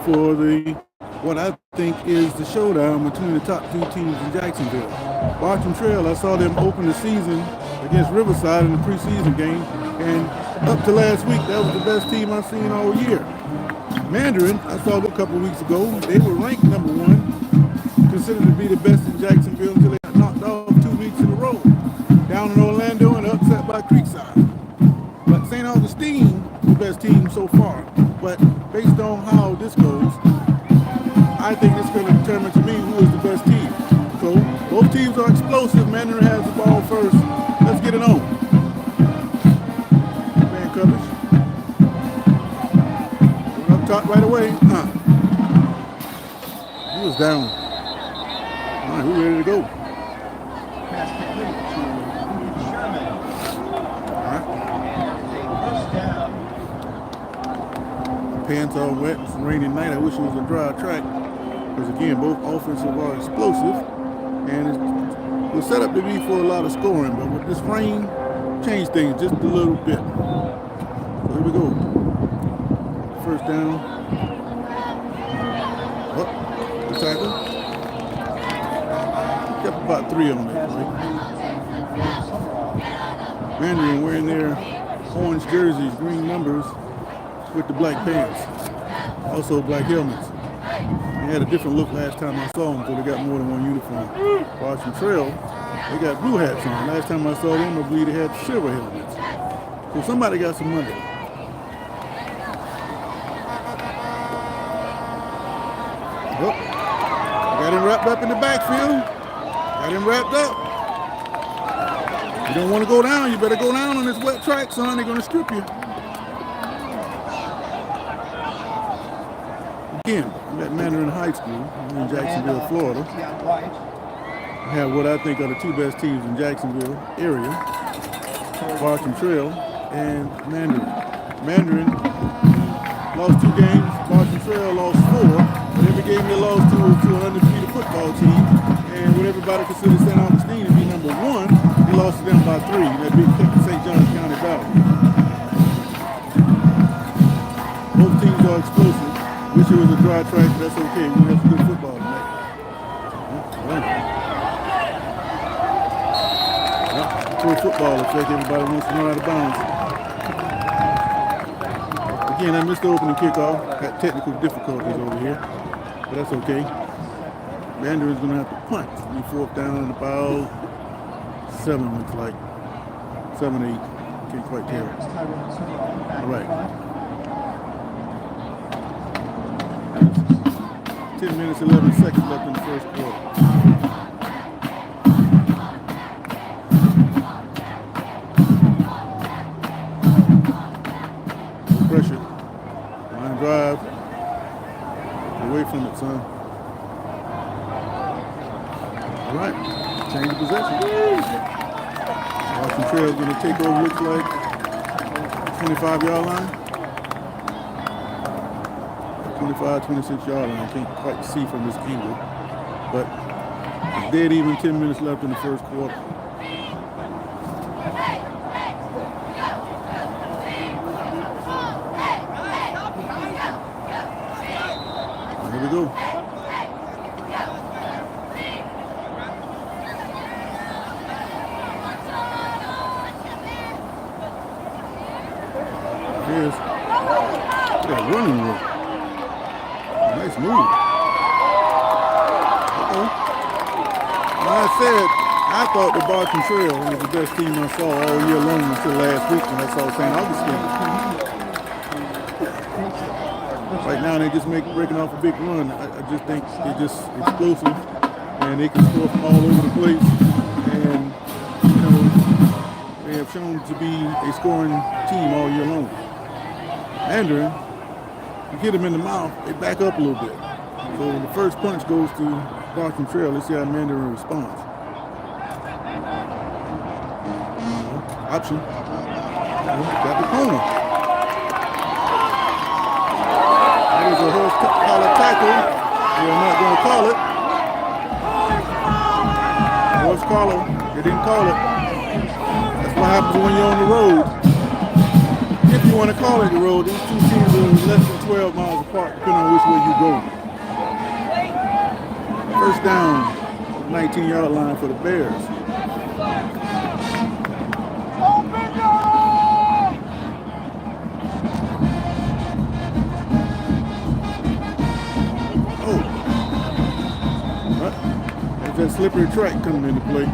for what I think is the showdown between the top two teams in Jacksonville. Bartram Trail, I saw them open the season against Riverside in the preseason game, and up to last week, that was the best team I've seen all year. Mandarin, I saw them a couple weeks ago. They were ranked number one, considered to be the best in Jacksonville until they got knocked off 2 weeks in a row. Down in Orlando and upset by Creekside. But St. Augustine, the best team so far. But based on how this goes, I think it's going to determine to me who is the best team. So both teams are explosive. Mandarin has the ball first. Let's get it on. Man coverage. Up top right away. He was down. All right, who's ready to go? Pants all wet. It's a rainy night. I wish it was a dry track. Because again, both offensive are explosive. And it was set up to be for a lot of scoring. But with this rain, changed things just a little bit. So here we go. First down. Oh, the tackle. Kept about 3 on that play. Mandarin wearing their orange jerseys, green numbers, with the black pants, also black helmets. They had a different look last time I saw them, so they got more than one uniform. Bartram Trail, they got blue hats on. Last time I saw them, I believe they had silver helmets. So somebody got some money. Oh, got him wrapped up in the backfield. Got him wrapped up. You don't want to go down. You better go down on this wet track, son. They're going to strip you. Again, I'm at Mandarin High School in Jacksonville, Florida. I have what I think are the two best teams in Jacksonville area, Bartram Trail and Mandarin. Mandarin lost 2 games, Bartram Trail lost 4, but every game they lost to was to an undefeated football team, and what everybody considers St. Augustine to be number 1, they lost to them by 3 in that big St. Johns County battle. Both teams are explosive. Wish it was a dry track, but that's okay. We have some good football tonight. Pro football effect, everybody wants to run out of bounds. Again, I missed the opening kickoff. Got technical difficulties over here, but that's okay. Mandarin's going to have to punt. It'll be 4th down and about 7, looks like. 7, 8. Can't quite tell. All right. 10 minutes, 11 seconds left in the first quarter. Pressure. Line drive. Away from it, son. All right. Change of possession. Bartram Trail is going to take over, looks like 25-yard line. 25, 26-yard line. I can't quite see from this angle, but it's dead even. 10 minutes left in the first quarter. Here we go. Here's that running work. Nice move. Like I said, I thought the Bartram Trail was the best team I saw all year long until last week when I saw St. Augustine. Right now they're just breaking off a big run. I just think they're just explosive and they can score from all over the place. And they have shown to be a scoring team all year long. Mandarin, you hit them in the mouth, they back up a little bit. So when the first punch goes to Bartram Trail, let's see how Mandarin responds. Option. Got the corner. There's a horse collar tackle. They're not going to call it. Horse collar, they didn't call it. That's what happens when you're on the road. if you want to call it the road, these two teams are less than 12 miles apart, depending on which way you go. First down, 19-yard line for the Bears. Oh, there's that slippery track coming into play.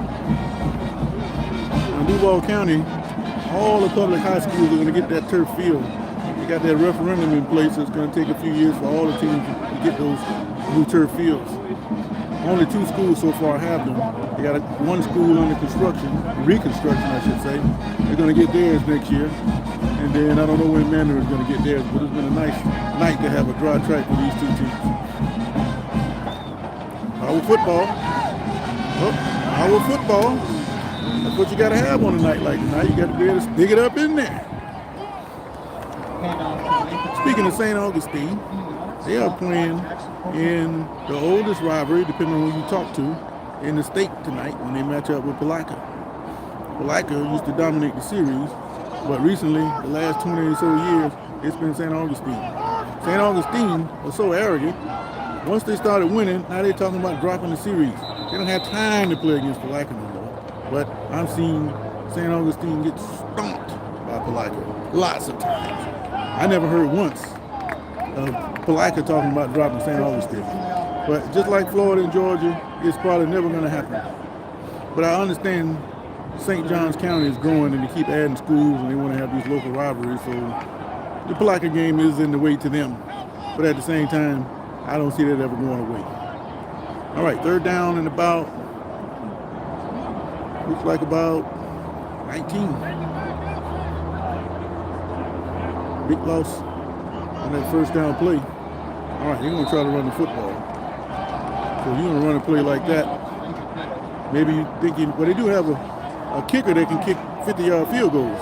In Duval County, all the public high schools are going to get that turf field. They got that referendum in place. It's going to take a few years for all the teams to get those new turf fields. Only 2 schools so far have them. They got one school under construction, reconstruction, I should say. They're going to get theirs next year. And then I don't know when Mandarin is going to get theirs, but it's been a nice night to have a dry track for these 2 teams. Our football. Oh, our football. That's what you got to have on a night like tonight. You got to be able to dig it up in there. Speaking of St. Augustine, they are playing in the oldest rivalry, depending on who you talk to, in the state tonight when they match up with Palatka. Palatka used to dominate the series, but recently, the last 20 or so years, it's been St. Augustine. St. Augustine was so arrogant. Once they started winning, now they're talking about dropping the series. They don't have time to play against Palatka no more. But I've seen St. Augustine get stomped by Palatka lots of times. I never heard once of Palatka talking about dropping St. Augustine. But just like Florida and Georgia, it's probably never going to happen. But I understand St. Johns County is growing and they keep adding schools and they want to have these local rivalries. So the Palatka game is in the way to them. But at the same time, I don't see that ever going away. All right, third down and about, looks like about 19. Big loss on that first down play. All right, they're going to try to run the football. So you're going to run a play like that. Maybe you're thinking, well, they do have a kicker that can kick 50-yard field goals.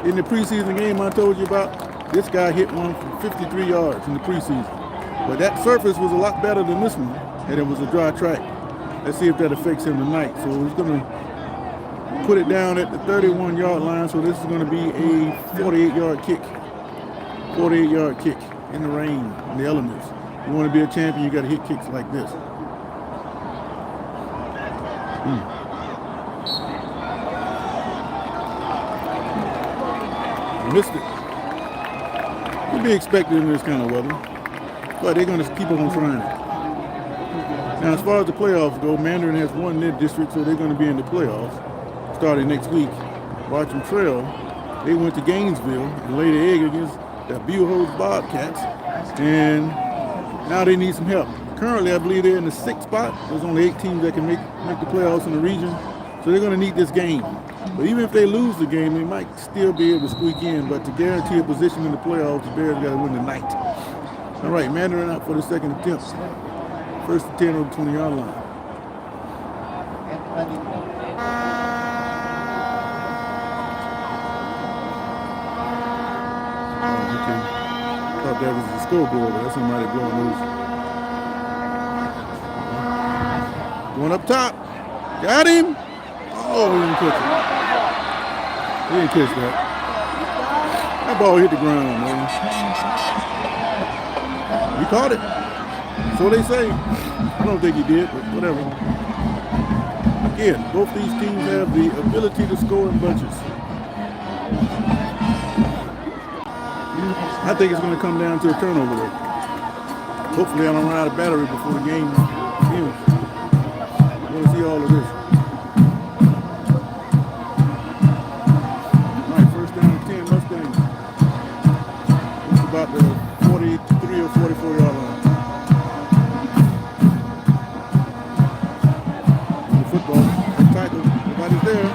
In the preseason game I told you about, this guy hit one from 53 yards in the preseason. But that surface was a lot better than this one, and it was a dry track. Let's see if that affects him tonight. So he's going to put it down at the 31-yard line, so this is going to be a 48-yard kick. 48-yard kick in the rain, in the elements. You want to be a champion, you got to hit kicks like this. Missed it. Could be expected in this kind of weather, but they're going to keep on trying it. Now, as far as the playoffs go, Mandarin has won their district, so they're going to be in the playoffs starting next week. Bartram Trail, they went to Gainesville and laid an egg against the Buell's Bobcats, and now they need some help. Currently, I believe they're in the 6th spot. There's only 8 teams that can make the playoffs in the region, so they're going to need this game. But even if they lose the game, they might still be able to squeak in, but to guarantee a position in the playoffs, the Bears got to win tonight. All right, Mandarin out for the second attempt. First and 10 on the 20-yard line. Thought that was the scoreboard, but that's somebody blowing loose. Going up top. Got him. Oh, he didn't catch it. He didn't catch that. That ball hit the ground, man. He caught it. So they say. I don't think he did, but whatever. Again, both these teams have the ability to score in bunches. I think it's going to come down to a turnover rate. Hopefully I don't run out of battery before the game ends. I want to see all of this. All right, first down and 10, Mustangs. It's about the 43 or 44-yard line. And the football, tackle, everybody's there.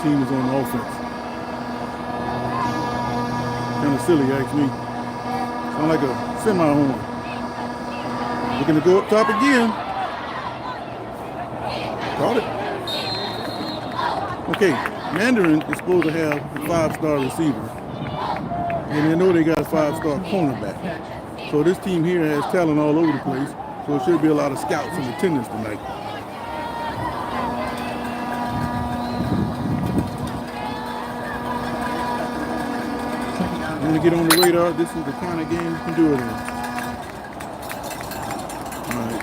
team is on the offense. Kind of silly, actually. Sound like a semi-horn. Looking to go up top again. Caught it. Okay, Mandarin is supposed to have a 5-star receiver. And they know they got a 5-star cornerback. So this team here has talent all over the place. So it should be a lot of scouts in attendance tonight. I'm going to get on the radar. This is the kind of game you can do it in. All right.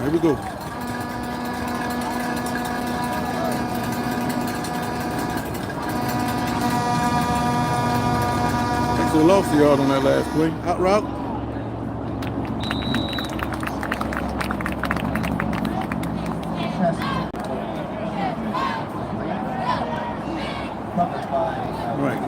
Here we go. Actually lost the yard on that last play. Out route. Right.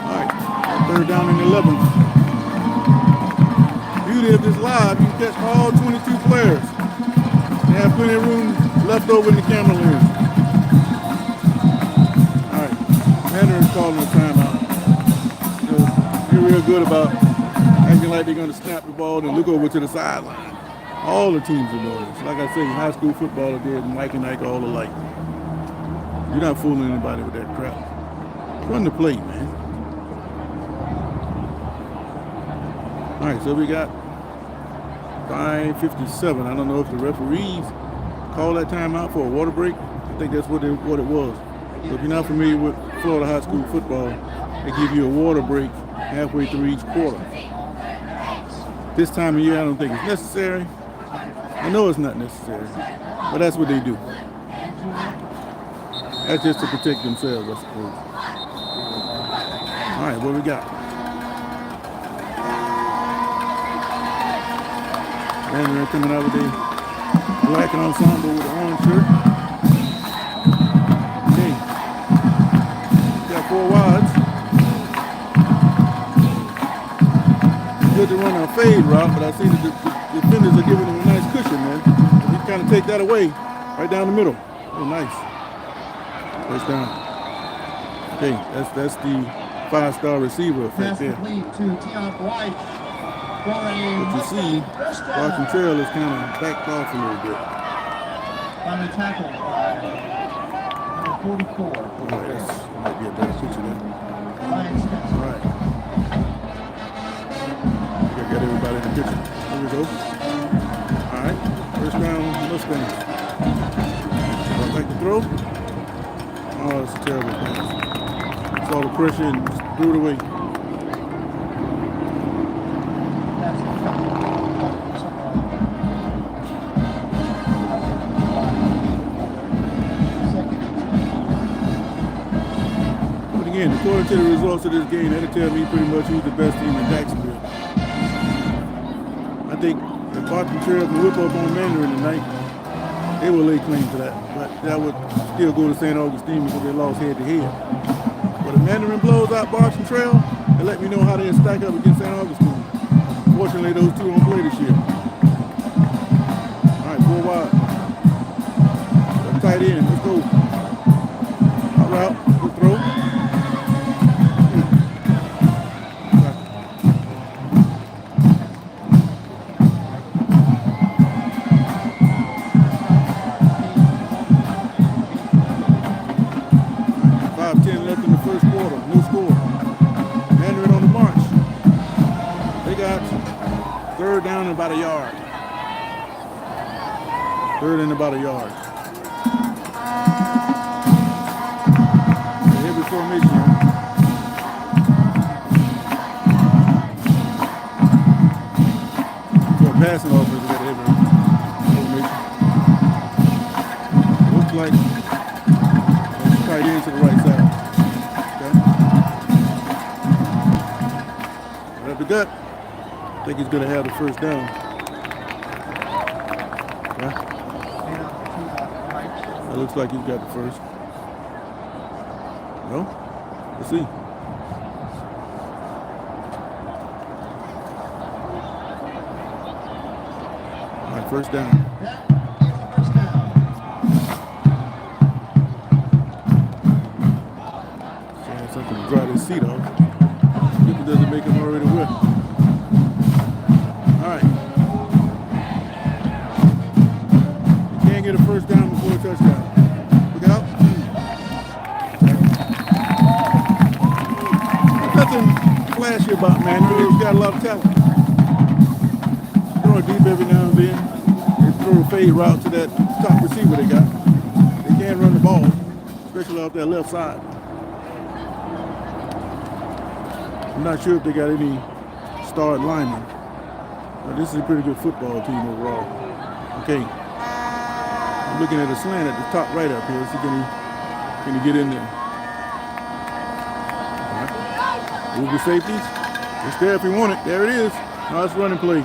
Alright, third down and 11. Beauty of this live, you can catch all 22 players. They have plenty of room left over in the camera lens. Alright, Mandarin's calling a timeout. So they're real good about acting like they're going to snap the ball and look over to the sideline. All the teams are doing this. Like I say, high school football are dead, Mike and Ike all alike. You're not fooling anybody with that crap. Run the play, man. All right, so we got 5:57. I don't know if the referees called that timeout for a water break. I think that's what it was. So if you're not familiar with Florida high school football, they give you a water break halfway through each quarter. This time of year, I don't think it's necessary. I know it's not necessary, but that's what they do. That's just to protect themselves, I suppose. All right, what we got? Mandarin coming out with a black ensemble with an orange shirt. Okay. Got 4 wides. Good to run a fade route, but I see that the defenders are giving him a nice cushion, man. So he kind of take that away right down the middle. Oh, nice. First down. Okay, that's the 5-star receiver effect there. But you see, Bartram Trail is kind of backed off a little bit. On the tackle, number 44. Oh, that might be a better picture there. All right. Got everybody in the picture. Here we go. All right. First down, Mustangs. I'd like to throw. Oh, that's a terrible pass. Saw the pressure and just threw it away. But again, according to the results of this game, that'll tell me pretty much who's the best team in Jacksonville. I think if Bartram Trail can whip up on Mandarin tonight, they will lay claim to that. But that would still go to St. Augustine because they lost head-to-head. But if Mandarin blows out Bartram Trail, they let me know how they stack up against St. Augustine. Fortunately, those two don't play this year. All right, 4 wide. Tight end, let's go. Out route, good throw. 5:10 left in the first quarter, no score. Mandarin on the march. They got third down and about a yard. Third and about a yard. Heavy formation. For a passing offense, they got a heavy formation. Looks like tight end to the right side. Okay. Right up the gut. I think he's going to have the first down. Okay. That looks like he's got the first. No? see. All right, first down. First down. Saying something to dry this seat off. If it doesn't make him already wet. All right. You can't get a first down before a touchdown. Look out. Nothing flashy about Mandarin. He's got a lot of talent. Throwing deep every now and then. They throw a fade route to that top receiver they got. They can't run the ball, especially off that left side. I'm not sure if they got any starred linemen. But this is a pretty good football team overall. Okay. I'm looking at a slant at the top right up here. So can he get in there? Move the safeties. It's there if you want it. There it is. Nice running play.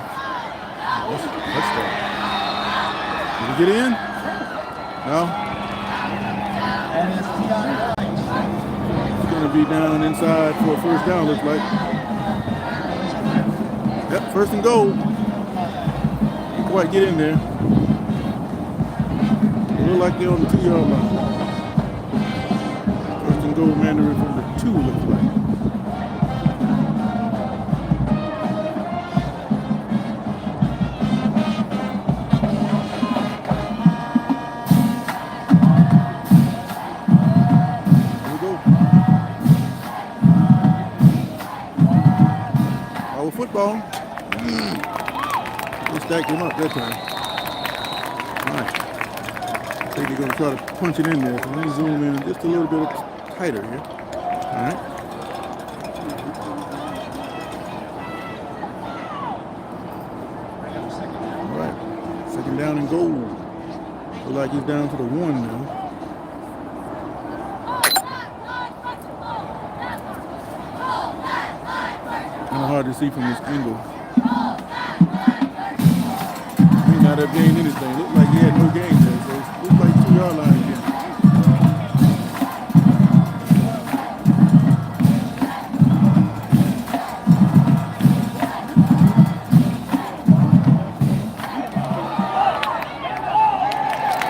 Let's go. Did he get in? No? And it's T.I. It's going to be down inside for a first down, looks like. Yep, first and goal. Didn't quite get in there. They look like they're on the 2-yard line. First and goal, Mandarin from the 2, looks like. Football. They stacked him up that time. All right. I think they're going to try to punch it in there. So let me zoom in just a little bit tighter here. All right. All right. Second down and goal. Looks like he's down to the 1 now. Hard to see from this angle. He may not have gained anything. Looked like he had no gain there, so it looks like 2-yard line again.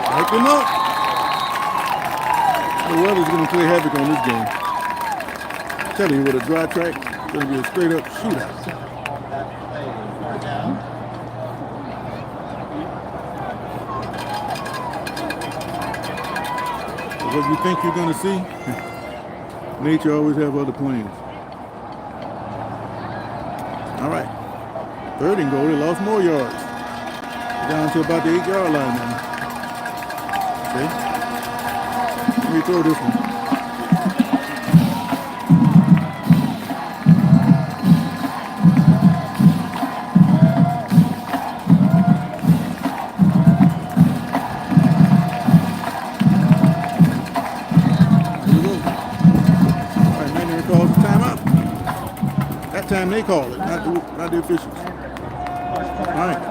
Strike him up. The weather's going to play havoc on this game. I'm telling you, with a dry track, it's going to be a straight up shootout. What you think you're going to see, nature always have other plans. All right. Third and goal, they lost more yards. Down to about the 8-yard line now. Okay. Let me throw this one. Time they call it, not the officials. All right.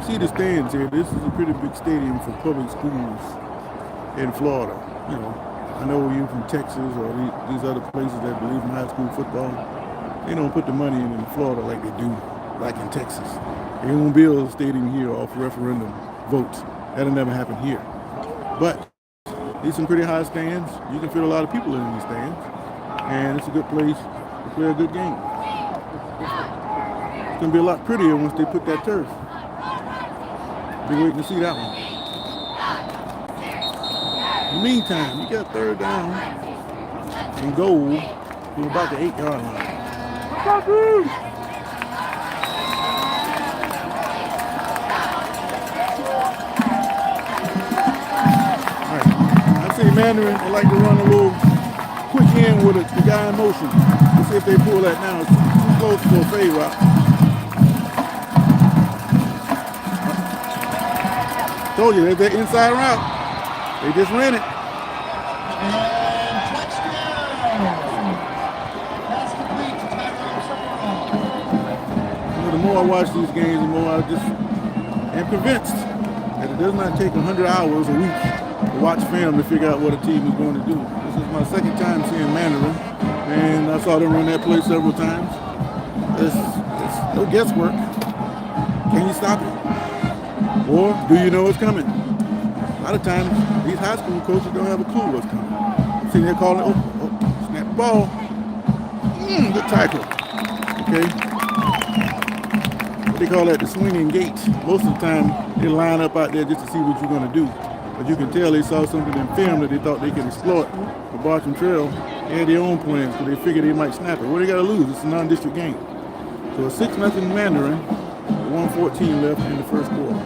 See the stands here. This is a pretty big stadium for public schools in Florida. You know, I know you're from Texas or these other places that believe in high school football. They don't put the money in Florida like they do, like in Texas. They won't build a stadium here off referendum votes. That'll never happen here. But these some pretty high stands. You can fit a lot of people in these stands, and it's a good place to play a good game. It's going to be a lot prettier once they put that turf. Be waiting to see that one. In the meantime, you got third down and goal to about the 8-yard line. All right. I see Mandarin, they like to run a little quick in with the guy in motion. Let's see if they pull that now. It's too close for a fade route. Told you, there's that inside route. They just ran it. And touchdown! Pass complete to Tyrone. The more I watch these games, the more I just am convinced that it does not take 100 hours a week to watch film to figure out what a team is going to do. This This is my second time seeing Mandarin, and I saw them run that play several times. It's no guesswork. Can you stop it? Or do you know it's coming? A lot of times, these high school coaches don't have a clue what's coming. I'm sitting there calling, snap the ball. Good tackle. Okay. What they call that, the swinging gate. Most of the time, they line up out there just to see what you're going to do. But you can tell they saw something in film that they thought they could exploit. For Bartram Trail, they had their own plans because they figured they might snap it. What they got to lose? It's a non-district game. So a 6-0 Mandarin, 1:14 left in the first quarter.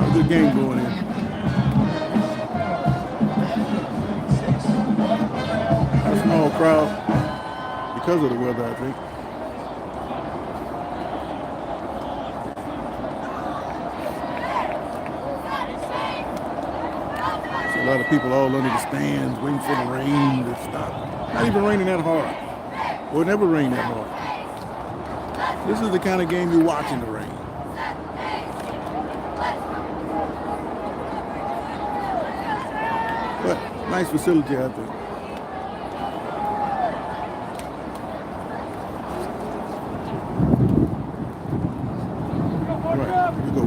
A good game going in. A small crowd because of the weather, I think. A lot of people all under the stands waiting for the rain to stop. Not even raining that hard. Or never rain that hard. This is the kind of game you watch in the rain. But nice facility, I think. All right, here we go.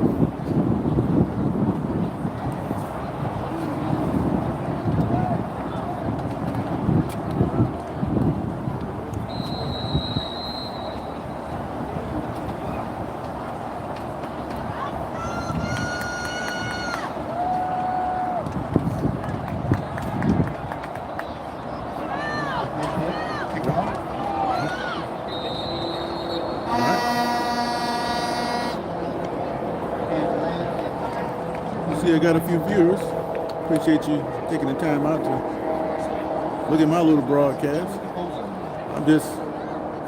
I got a few viewers. Appreciate you taking the time out to look at my little broadcast. I'm just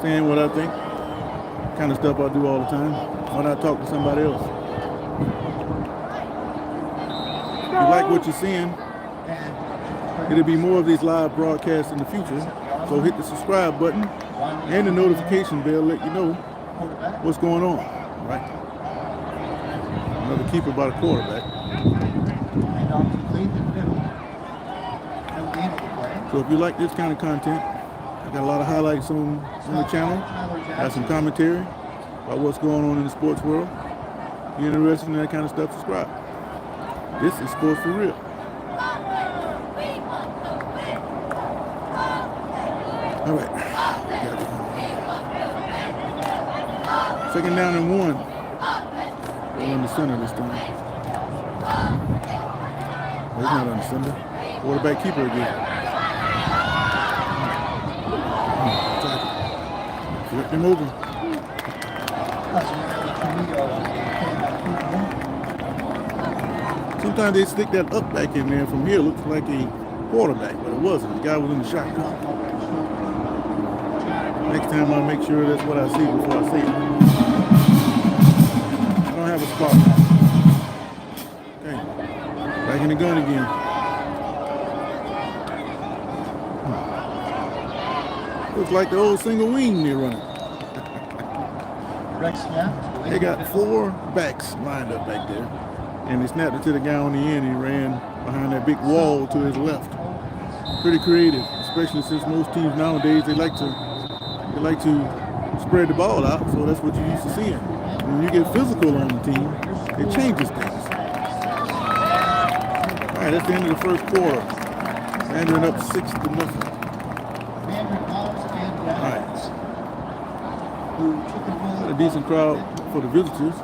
saying what I think, kind of stuff I do all the time. Why not talk to somebody else? If you like what you're seeing, it'll be more of these live broadcasts in the future. So hit the subscribe button and the notification bell, let you know what's going on. Right? Another keeper by the quarterback. So if you like this kind of content, I got a lot of highlights on the channel. Got some commentary about what's going on in the sports world. If you're interested in that kind of stuff, subscribe. This is Sports for Real. All right. Second down and 1. We're in the center this time. He's not on the center. Quarterback keeper again. Flip him over. Sometimes they stick that up back in there. From here, looks like a quarterback, but it wasn't. The guy was in the shotgun. Next time I'll make sure that's what I see before I see it. I don't have a spot. Okay. Back in the gun again. Looks like the old single wing they're running. They got 4 backs lined up back there. And they snapped it to the guy on the end. He ran behind that big wall to his left. Pretty creative, especially since most teams nowadays they like to spread the ball out. So that's what you're used to seeing. When you get physical on the team, it changes things. All right, that's the end of the first quarter. Mandarin up 6-0. All right. Got a decent crowd for the visitors.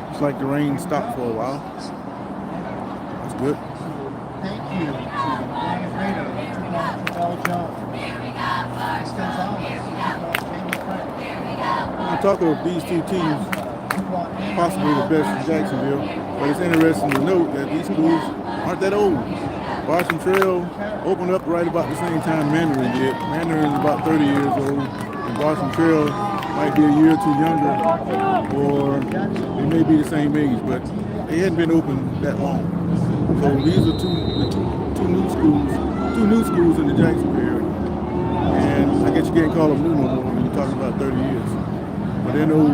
Looks like the rain stopped for a while. That's good. Thank you When I talk of these two teams, possibly the best in Jacksonville, but it's interesting to note that these schools aren't that old. Bartram Trail opened up right about the same time Mandarin did. Mandarin is about 30 years old, and Bartram Trail might be a year or two younger, or they may be the same age, but they hadn't been open that long. So these are two new schools in the Jacksonville area. And I guess you can't call them new no more when you're talking about 30 years. But they're no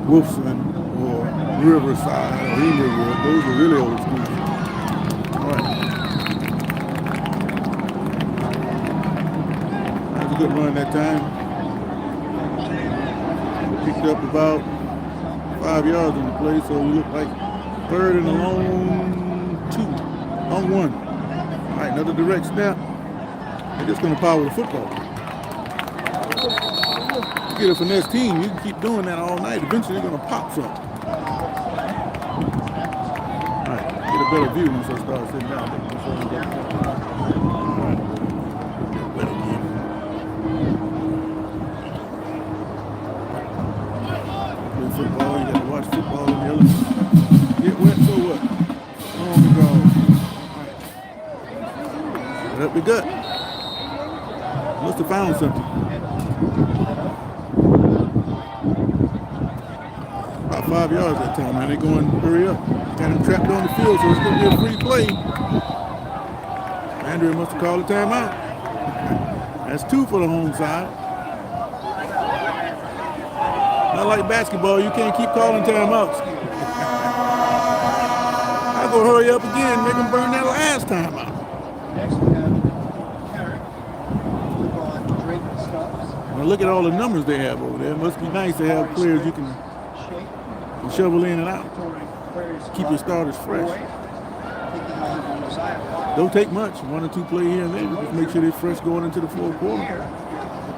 Wolfson or Riverside or Inglewood. Those are really old schools. All right. That was a good run that time. Picked up about 5 yards on the play, so we look like third and a long 2. Long 1. All right, another direct snap. They're just going to power the football. You get a finesse team, you can keep doing that all night. Eventually, you're going to pop something. All right, get a better view once I start sitting down. All right. Wet again. Play football, you got to watch football in the other. Get wet, so what? On the ground. All right. Set up the gut. Must have found something. About 5 yards that time, man. They're going, hurry up. Got him trapped on the field, so it's going to be a free play. Mandarin must have called a timeout. That's 2 for the home side. Not like basketball, you can't keep calling timeouts. I'll go hurry up again, make them burn that last timeout. Next we have Carrick. Football, Drake Stubbs. Now look at all the numbers they have over there. It must be nice to have players you can shovel in and out. Keep your starters fresh. Don't take much. 1 or 2 play here and there. Just make sure they're fresh going into the fourth quarter.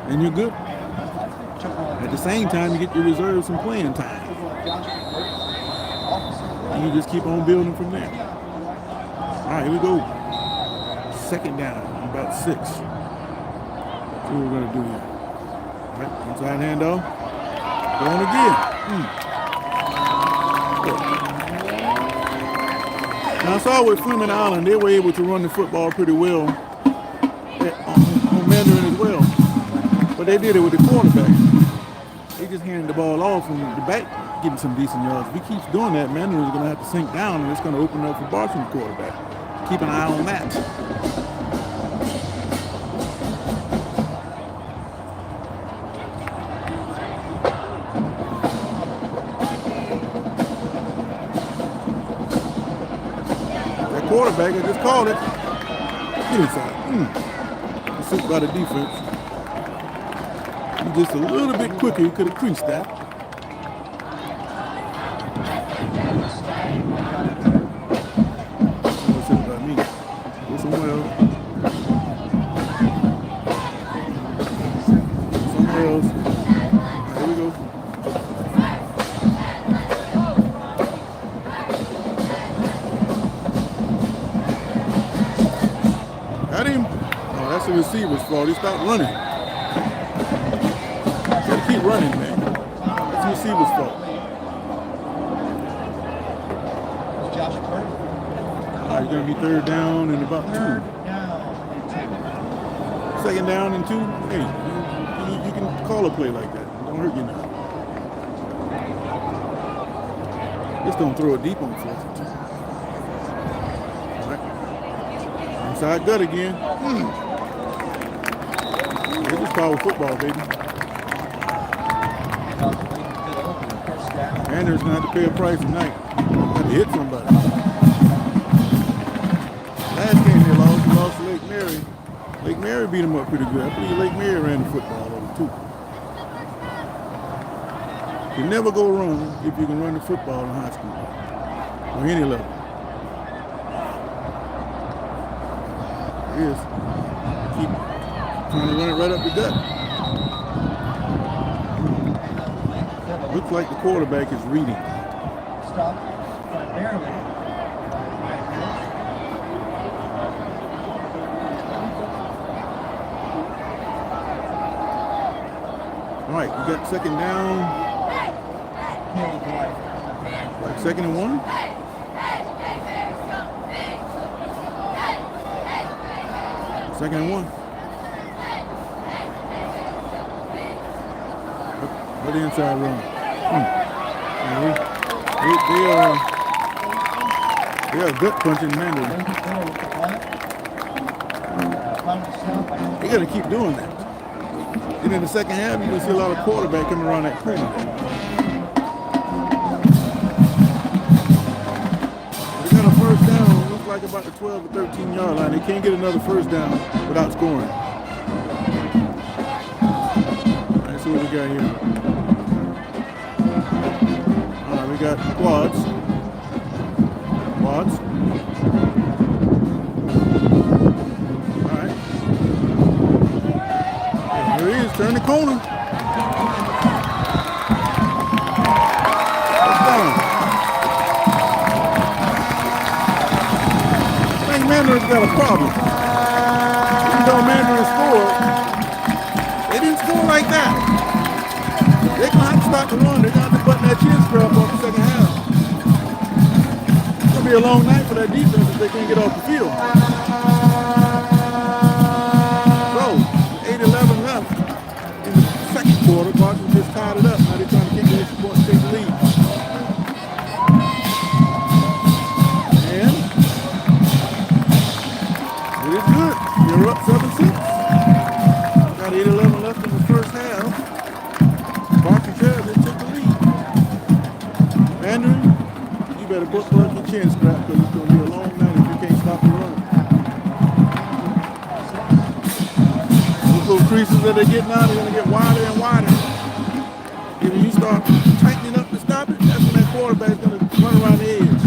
And you're good. At the same time, you get your reserves some playing time. And you just keep on building from there. All right, here we go. Second down, about 6. See what we're going to do here. All right, inside handoff. Going again. Now I saw with Fleming Island, they were able to run the football pretty well on Mandarin as well. But they did it with the quarterback. They just handed the ball off and the back getting some decent yards. If he keeps doing that, Mandarin's going to have to sink down and it's going to open up for Bartram's quarterback. Keep an eye on that. Quarterback, I just called it. Get inside. Assist by the defense. He's just a little bit quicker. He could have creased that. What's it about me? Go somewhere else. Somewhere else. Here we go. Got him. Oh, that's the receiver's fault. He stopped running. Gotta keep running, man. That's the receiver's fault. All right, you're gonna be third down and about 2. Second down and 2. Hey, you can call a play like that. Don't hurt you now. Just don't throw it deep on 4th and 2. Inside gut again. They just power football, baby. Mandarin's gonna have to pay a price tonight. Got to hit somebody. Last game they lost to Lake Mary. Lake Mary beat them up pretty good. I believe Lake Mary ran the football over too. You never go wrong if you can run the football in high school or any level. Is keep trying to run it right up the gut. Looks like the quarterback is reading. Stop primarily. All right, you got second down. Like 2nd and 1. Second and 1. What the inside run? They are gut punching Mandarin. They got to keep doing that. And in the second half, you're going to see a lot of quarterback coming around that corner. They got a first down. Looks like like about the 12 or 13 yard line. They can't get another first down without scoring. All right, see what we got here. All right, we got quads. Quads. All right. And here he is, turn the corner. Mandarin's got a problem. Even though Mandarin scored, they didn't score like that. They're going to have to stop the run. They're going to have to button that chin strap off the second half. It's going to be a long night for that defense if they can't get off the field. So, 8-11 left in the second quarter. Bartram just tied it up. Now they're trying to kick the extra point and take the lead. It is good. You're up 7-6. Got 8-11 left in the first half. Bartram just took the lead. Mandarin, you better put your chin strap because it's going to be a long night if you can't stop the run. Those little creases that they're getting out are going to get wider and wider. And when you start tightening up to stop it, that's when that quarterback's going to run around the edge.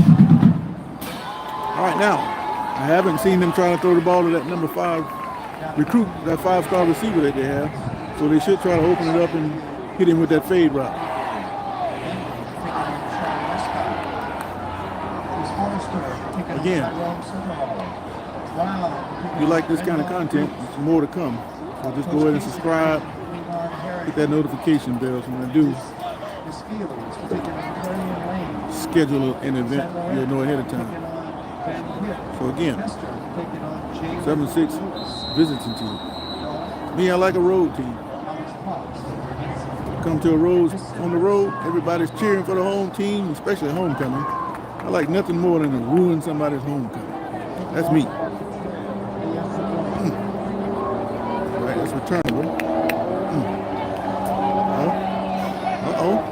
All right, now. I haven't seen them trying to throw the ball to that number 5 recruit, that 5-star receiver that they have. So they should try to open it up and hit him with that fade route. Again, if you like this kind of content, there's more to come. So just go ahead and subscribe, hit that notification bell. So when I do schedule an event, you'll know ahead of time. So again, 7-6 visiting team. Me, I like a road team. Come to on the road, everybody's cheering for the home team, especially homecoming. I like nothing more than to ruin somebody's homecoming. That's me. All right, that's returnable. Uh-oh.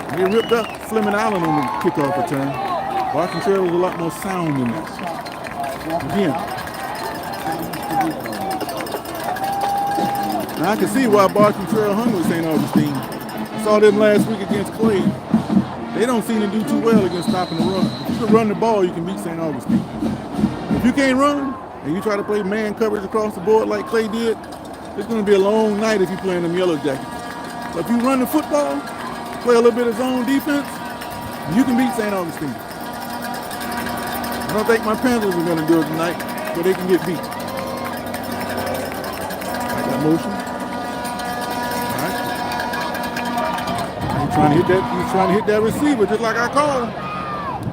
They ripped up Fleming Island on the kickoff return. Bartram Trail was a lot more sound than that. Again. Now I can see why Bartram Trail hung with St. Augustine. I saw them last week against Clay. They don't seem to do too well against stopping the run. If you can run the ball, you can beat St. Augustine. If you can't run, and you try to play man coverage across the board like Clay did, it's going to be a long night if you're playing them Yellow Jackets. But if you run the football, play a little bit of zone defense, you can beat St. Augustine. I don't think my Panthers are going to do it tonight, but they can get beat. I got motion. All right. He's trying to hit that receiver just like I called him.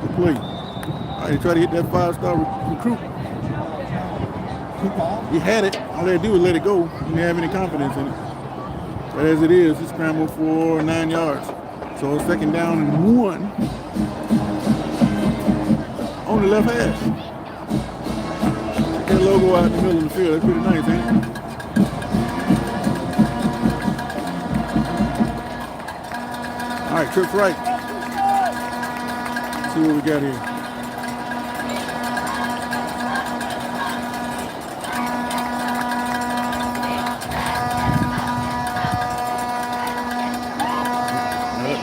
Good play. All right, he tried to hit that 5-star recruit. He had it. All they had to do was let it go. He didn't have any confidence in it. But as it is, he scrambled for 9 yards. So second down and 1 on the left hash. That logo out in the middle of the field, that's pretty nice, ain't it? All right, trips right. Let's see what we got here.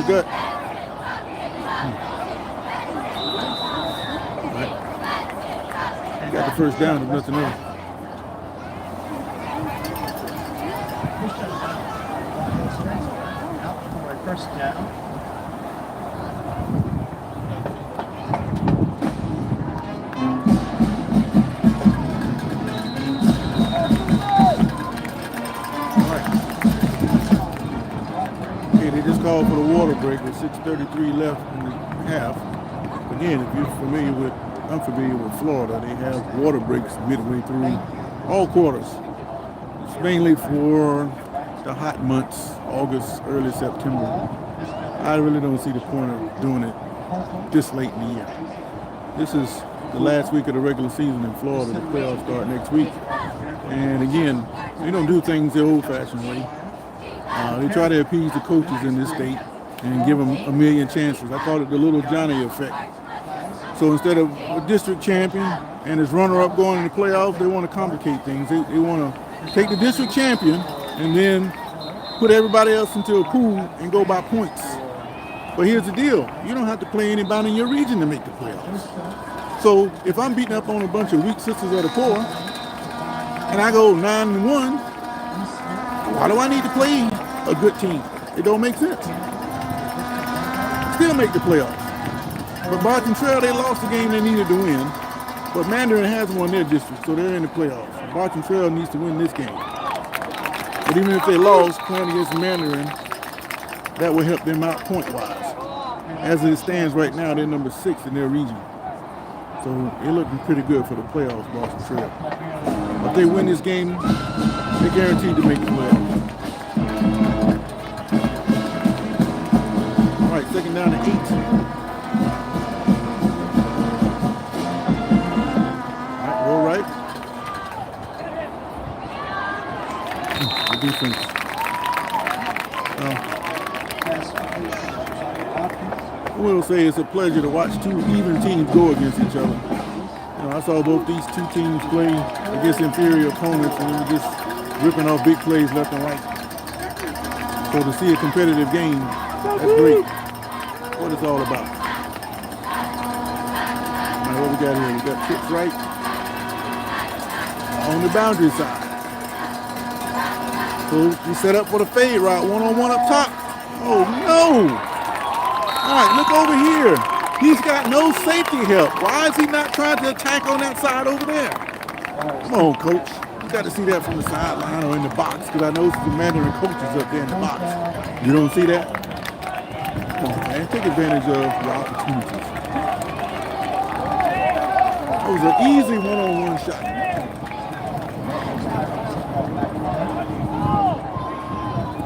Good. Right. Got the first down if nothing else. First down. Called for the water break with 6:33 left in the half. Again, if you're unfamiliar with Florida, they have water breaks midway through all quarters. It's mainly for the hot months, August, early September. I really don't see the point of doing it this late in the year. This is the last week of the regular season in Florida. The playoffs start next week. And again, they don't do things the old-fashioned way. They try to appease the coaches in this state and give them a million chances. I call it the little Johnny effect. So instead of a district champion and his runner-up going in the playoffs, they want to complicate things. They want to take the district champion and then put everybody else into a pool and go by points. But here's the deal. You don't have to play anybody in your region to make the playoffs. So if I'm beating up on a bunch of weak sisters of the poor and I go 9-1, why do I need to play a good team? It don't make sense. Still make the playoffs. But Bartram Trail, they lost the game they needed to win. But Mandarin has won their district, so they're in the playoffs. Bartram Trail needs to win this game. But even if they lost playing against Mandarin, that will help them out point-wise. As it stands right now, they're number 6 in their region. So they're looking pretty good for the playoffs, Bartram Trail. If they win this game, they're guaranteed to make the playoffs. All right, second down to 8. Defense. I will say it's a pleasure to watch two even teams go against each other. I saw both these two teams play against inferior opponents and they were just ripping off big plays left and right. So to see a competitive game, that's great. What it's all about. Now what we got here? We got trips right on the boundary side. So we set up for the fade route, one-on-one up top. Oh no! All right, look over here. He's got no safety help. Why is he not trying to attack on that side over there? Come on, coach. You got to see that from the sideline or in the box, because I know the Mandarin coaches up there in the box. You don't see that? Come on, man. Take advantage of your opportunities. That was an easy one-on-one shot.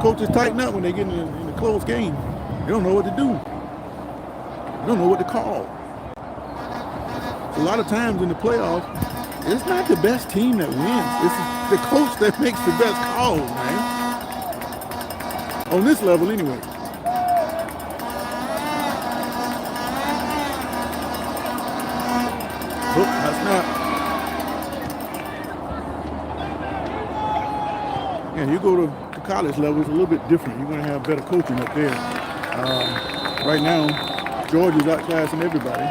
Coaches tighten up when they get in a close game. They don't know what to do. They don't know what to call. So a lot of times in the playoffs, it's not the best team that wins. It's the coach that makes the best calls, man. On this level, anyway. Oh, that's not. Yeah, you go to college level, it's a little bit different. You're going to have better coaching up there. Right now, Georgia's outclassing everybody.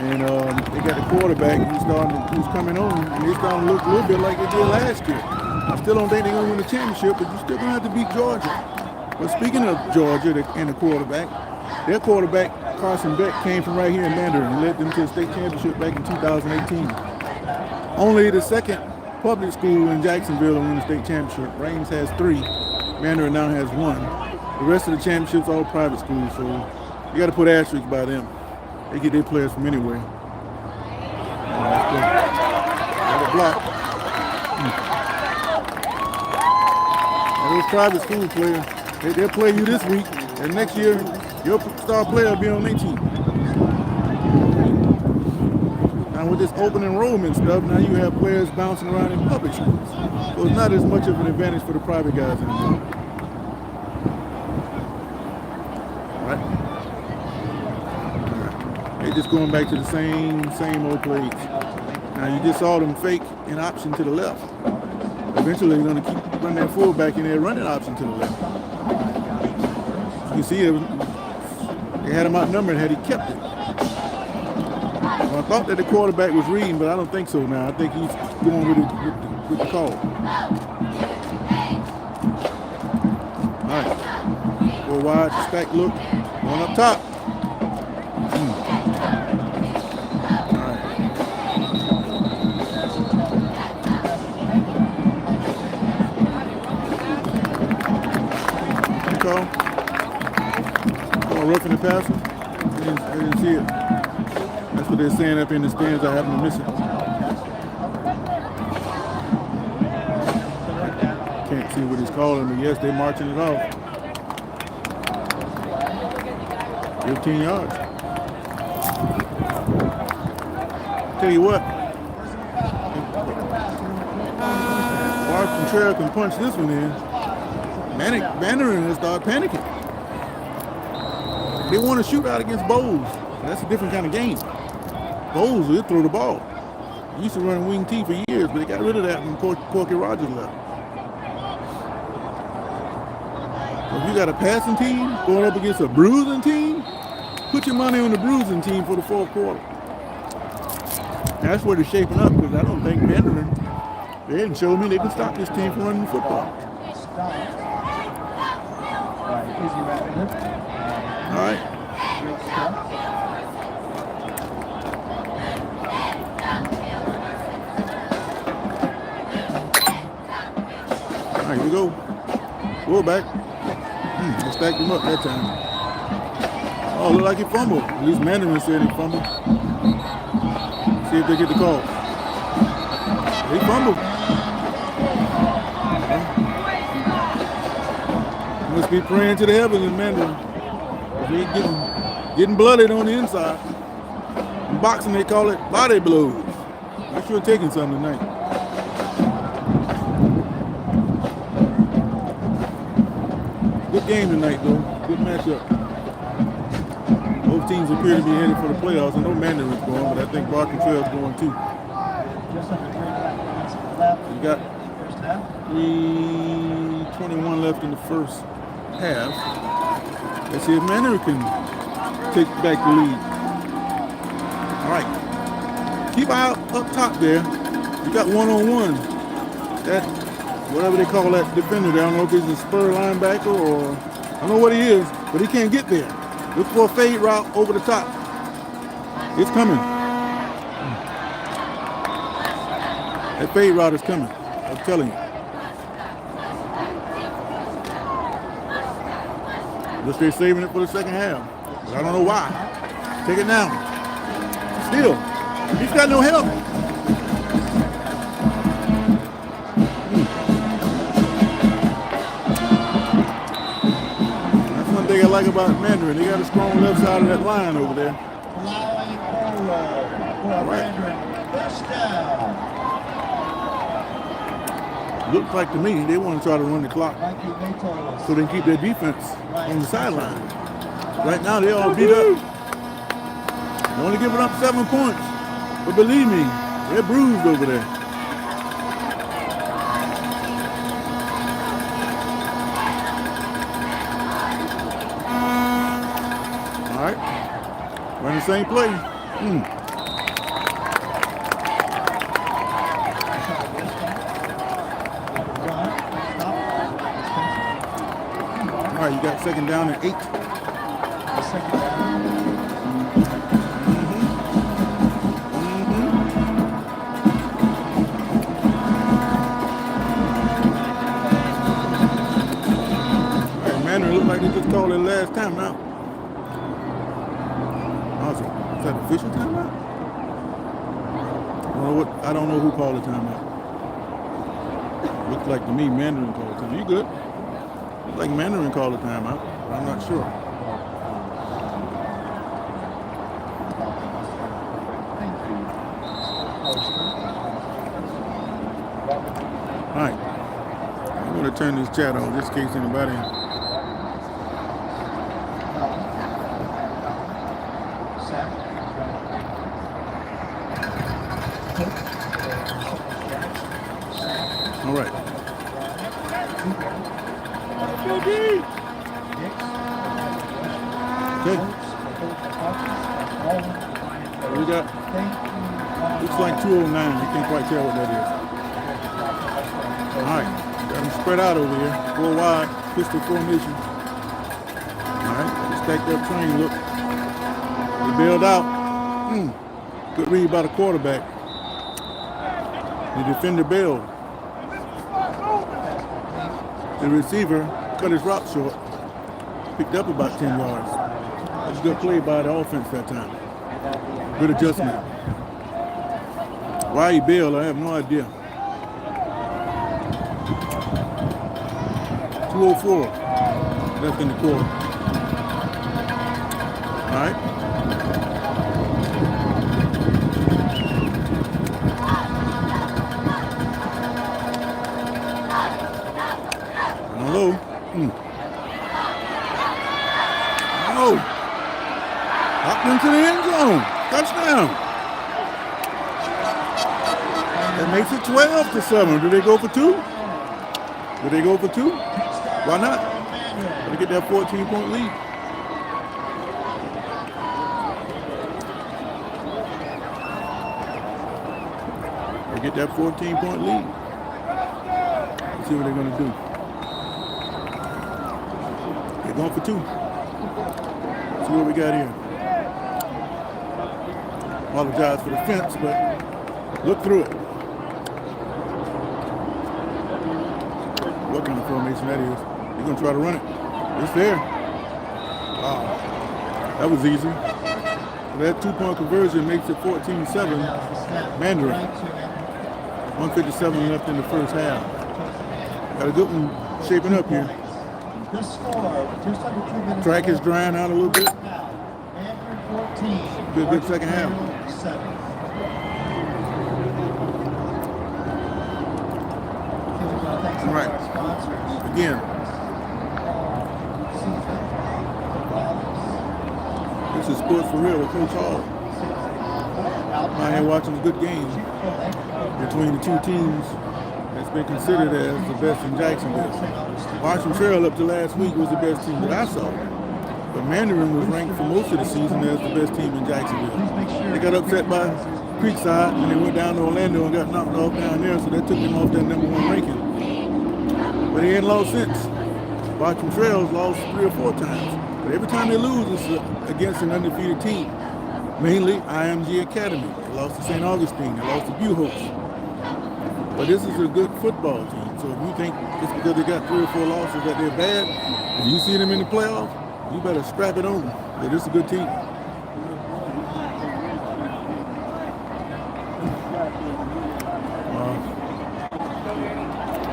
And they got the quarterback who's coming on, and they're starting to look a little bit like they did last year. I still don't think they're going to win the championship, but you're still going to have to beat Georgia. But speaking of Georgia and the quarterback, their quarterback, Carson Beck, came from right here in Mandarin and led them to the state championship back in 2018. Only the second public school in Jacksonville to win the state championship. Raines has 3. Mandarin now has 1. The rest of the championships all private schools, so you got to put asterisks by them. They get their players from anywhere. Got a block. Those private school players, they'll play you this week, and next year your star player will be on their team. Now with this open enrollment stuff, now you have players bouncing around in public schools. So it's not as much of an advantage for the private guys anymore. Right? They're just going back to the same old plays. Now you just saw them fake an option to the left. Eventually they're going to keep running that fullback in there, running option to the left. You see it, they had him outnumbered had he kept it. Well, I thought that the quarterback was reading, but I don't think so now. I think he's going with the call. All right. Go wide, stack look. One up top. All right. Good call. Roughing the passer. I didn't see it. That's what they're saying up in the stands. I happen to miss it. Can't see what he's calling, but yes, they're marching it off. 15 yards. Tell you what, Bartram Trail can punch this one in. Mandarin will start panicking. They want to shoot out against Bowles. That's a different kind of game. Bowles will throw the ball. He used to run wing T for years, but they got rid of that when Corky Rogers left. So if you got a passing team going up against a bruising team, put your money on the bruising team for the fourth quarter. And that's where they're shaping up, because I don't think Mandarin, they didn't show me they can stop this team from running the football. All right. All right, here we go. Roll back. They stacked him up that time. Oh, look like he fumbled. At least Mandarin said he fumbled. See if they get the call. He fumbled. Must be praying to the heavens in Mandarin. He getting blooded on the inside. In boxing, they call it body blows. I'm sure taking some tonight. Good game tonight, though. Good matchup. Both teams appear to be headed for the playoffs. I know Mandarin's going, but I think Bartram Trail's going too. You got 3:21 left in the first half. Let's see if Mandarin can take back the lead. All right. Keep out up top there. You got one-on-one. That, whatever they call that defender there, I don't know if he's a spur linebacker or I don't know what he is, but he can't get there. Look for a fade route over the top. It's coming. That fade route is coming. I'm telling you. Just they're saving it for the second half. But I don't know why. Take it now. Still, he's got no help. That's one thing I like about Mandarin. They got a strong left side of that line over there. All right. Looks like to me they want to try to run the clock so they can keep their defense on the sideline. Right now they all beat up. They're only giving up 7 points. But believe me, they're bruised over there. All right. Run the same play. All right, you got second down and 8. Look like they just called their last timeout. Awesome. Is that official timeout? I don't know who called the timeout. Looks like to me Mandarin called the timeout. You good? Looks like Mandarin called the timeout. I'm not sure. All right. I'm going to turn this chat on just in case anybody. All right. Okay. We got, looks like 209. You can't quite tell what that is. All right. Got them spread out over here. 4 wide, pistol formation. All right. Stacked up train. Look. They bailed out. Good read by the quarterback. The defender bailed. The receiver cut his route short. Picked up about 10 yards. That was a good play by the offense that time. Good adjustment. Why he bailed, I have no idea. 2:04 left in the quarter. All right. Hello. Oh. That makes it 12-7. Do they go for two? Do they go for two? Why not? Gotta get that 14-point lead. They get that 14-point lead. Let's see what they're gonna do. They're going for two. Let's see what we got here. Apologize for the fence, but look through it. What kind of formation that is? You're going to try to run it. It's there. Wow. That was easy. So that 2-point conversion makes it 14-7. Mandarin. 1:57 left in the first half. Got a good one shaping up here. Track is drying out a little bit. Be a good second half. All right. Again. This is Sports for Real with Coach Hall. Out here watching a good game between the two teams that's been considered as the best in Jacksonville. Bartram Trail up to last week was the best team that I saw. But Mandarin was ranked for most of the season as the best team in Jacksonville. They got upset by Creekside and they went down to Orlando and got knocked off down there, so that took them off that #1 ranking. But they ain't lost since. Bartram Trail's lost 3 or 4 times. But every time they lose, it's against an undefeated team. Mainly IMG Academy. They lost to St. Augustine. They lost to Buchholz. But this is a good football team. So if you think just because they got 3 or 4 losses that they're bad, and you see them in the playoffs, you better strap it on. But this is a good team.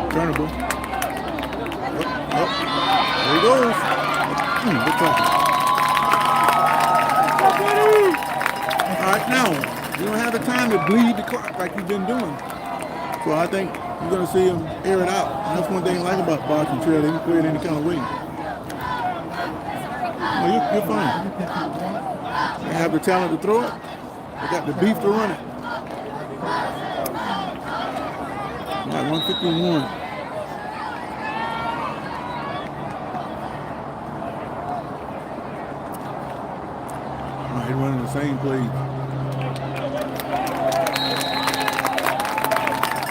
Turnable. There he goes. Good tackle. All right, now, you don't have the time to bleed the clock like you've been doing. So I think you're going to see him air it out. And that's one thing I like about Bartram Trail. They can play it any kind of way. No, you're fine. They have the talent to throw it. They got the beef to run it. All right, 151. They're running the same play.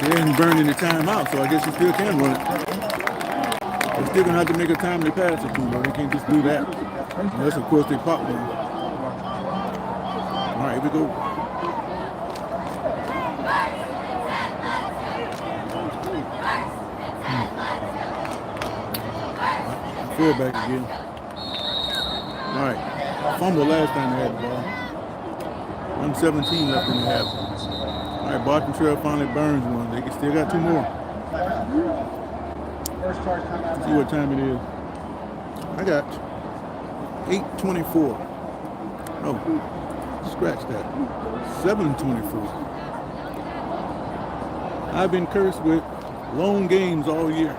They didn't burn any time out, so I guess you still can run it. They're still going to have to make a timely pass or two, though. They can't just do that. Unless, of course, they pop one. All right, here we go. Fullback again. All right. Fumble last time they had the ball. 1:17 left in the half. All right, Bartram Trail finally burns one. They still got 2 more. Let's see what time it is. I got 8:24. Oh, scratch that. 7:24. I've been cursed with long games all year.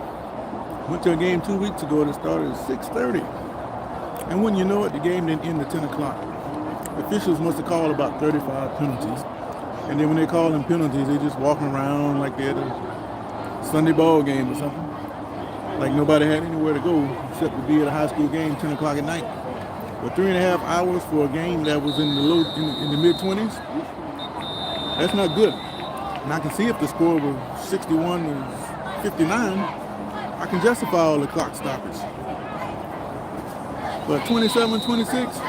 Went to a game 2 weeks ago that started at 6:30. And when you know it, the game didn't end at 10 o'clock. Officials must have called about 35 penalties. And then when they call them penalties, they just walking around like they're at a Sunday ball game or something. Like nobody had anywhere to go except to be at a high school game 10 o'clock at night. But 3.5 hours for a game that was in the mid-20s, that's not good. And I can see if the score was 61-59, I can justify all the clock stoppers. But 27-26,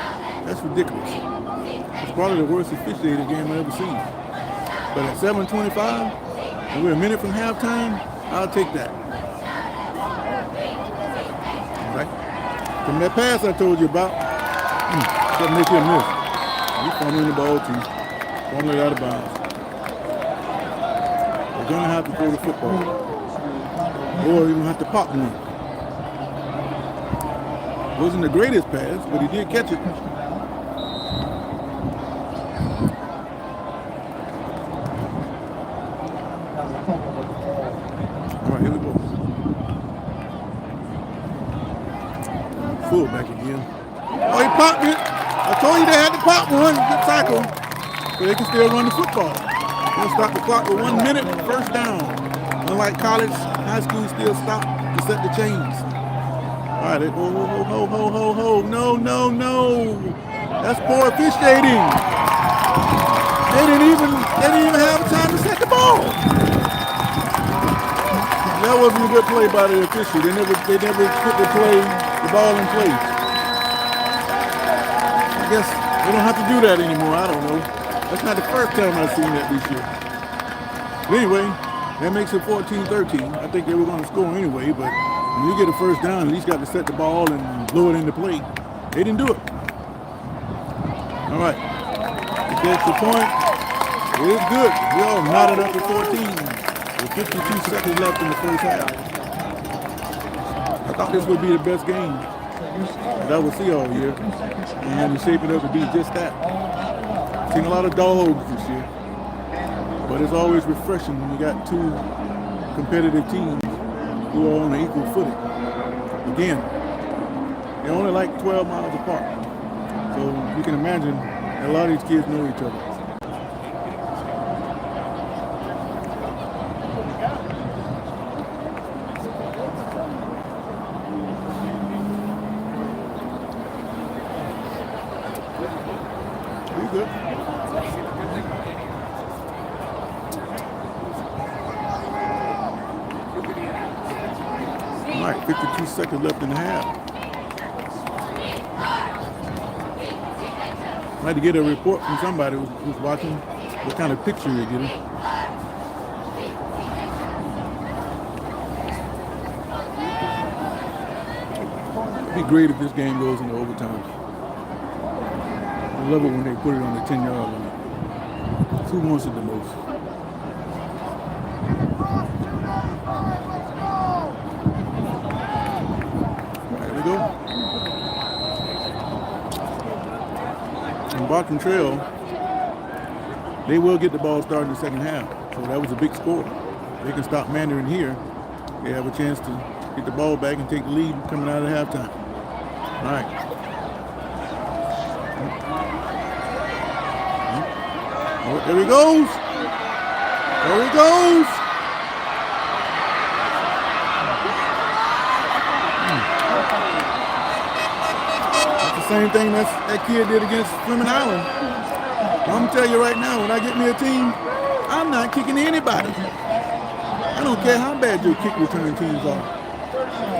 that's ridiculous. It's probably the worst officiated game I've ever seen. But at 7:25, and we're a minute from halftime, I'll take that. All right. From that pass I told you about, that make him miss. He's fumbling the ball too. Fumbling it out of bounds. We're gonna have to throw the football. Or you're gonna have to pop one. Wasn't the greatest pass, but he did catch it. All right, here we go. Fullback again. Oh, he popped it. I told you they had to pop one. Good tackle. So they can still run the football. They'll stop the clock with 1 minute, first down. Unlike college, high school still stop to set the chains. All right, ho. No. That's poor officiating. They didn't even have time to set the ball. That wasn't a good play by the official. They never put the ball in play. I guess they don't have to do that anymore. I don't know. That's not the first time I've seen that this year. But anyway, that makes it 14-13. I think they were going to score anyway, but when you get a first down, at least got to set the ball and blow it into play. They didn't do it. All right. If that's the point, it is good. We all knotted up at 14 with 52 seconds left in the first half. I thought this would be the best game that I would see all year, and it's shaping up to be just that. Seen a lot of dogs this year, but it's always refreshing when you got two competitive teams who are on an equal footing. Again, they're only like 12 miles apart, so you can imagine a lot of these kids know each other. Good. All right, 52 seconds left in the half. I'd like to get a report from somebody who's watching what kind of picture you're getting. It'd be great if this game goes into overtime. I love it when they put it on the 10-yard line. Who wants it the most? There we go. And Bartram Trail, they will get the ball started in the second half. So that was a big score. They can stop Mandarin here. They have a chance to get the ball back and take the lead coming out of halftime. All right. Oh, there he goes. There he goes. That's the same thing that kid did against Fleming Island. I'm going to tell you right now, when I get me a team, I'm not kicking anybody. I don't care how bad your kick return teams are.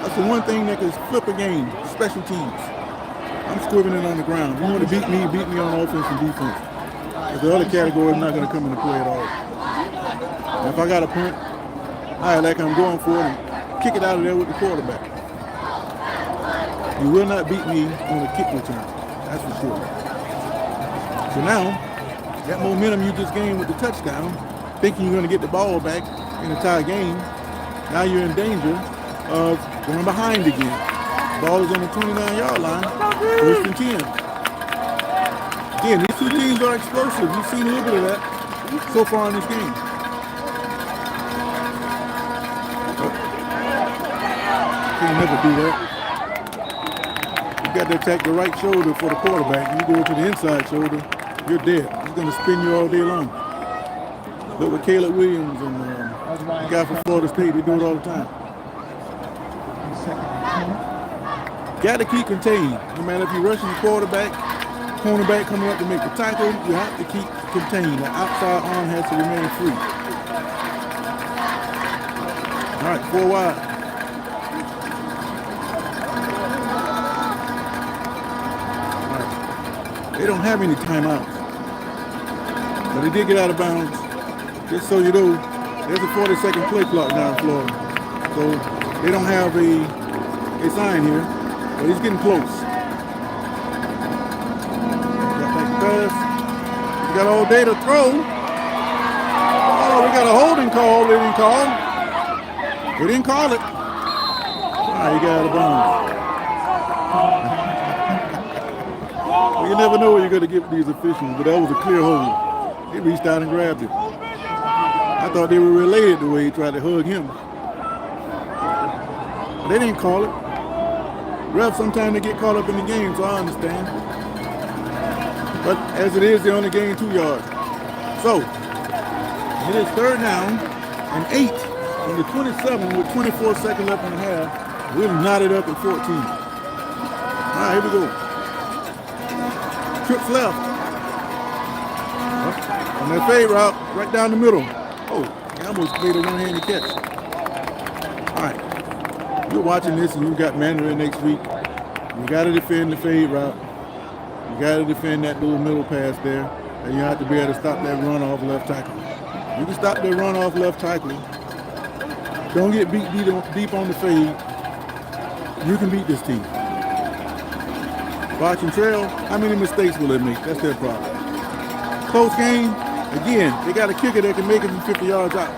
That's the one thing that can flip a game, special teams. I'm squibbing it on the ground. You want to beat me on offense and defense. The other category is not going to come into play at all. Now, if I got a punt, I like I'm going for it and kick it out of there with the quarterback. You will not beat me on a kick return. That's for sure. So now, that momentum you just gained with the touchdown, thinking you're going to get the ball back in a tie game, now you're in danger of going behind again. The ball is on the 29-yard line, first and 10. Again, these two teams are explosive. You've seen a little bit of that so far in this game. Can't never do that. You got to attack the right shoulder for the quarterback. You go to the inside shoulder, you're dead. He's going to spin you all day long. Look with Caleb Williams and the guy from Florida State, they do it all the time. Got to keep contained. No matter if you're rushing the quarterback, cornerback coming up to make the tackle, you have to keep contained. The outside arm has to remain free. All right, 4 wide. All right. They don't have any timeouts. But they did get out of bounds. Just so you know, there's a 40-second play clock now in Florida. So they don't have a sign here, but he's getting close. We got all day to throw. Oh, we got a holding call. They didn't call. They didn't call it. All right, he got out of bounds. You never know what you're going to get with these officials, but that was a clear hold. They reached out and grabbed it. I thought they were related the way he tried to hug him. But they didn't call it. Refs, sometimes they get caught up in the game, so I understand. But as it is, they only gained 2 yards. So, It is 3rd down and 8 on the 27 with 24 seconds left in the half. We'll knot it up at 14. All right, here we go. Trips left. On that fade route, right down the middle. Oh, he almost made a one-handed catch. All right. You're watching this and you got Mandarin next week. You got to defend the fade route. You got to defend that little middle pass there. And you have to be able to stop that run off left tackle. You can stop that run off left tackle. Don't get beat deep on the fade. You can beat this team. Bartram Trail, how many mistakes will they make? That's their problem. Close game, again, they got a kicker that can make it from 50 yards out.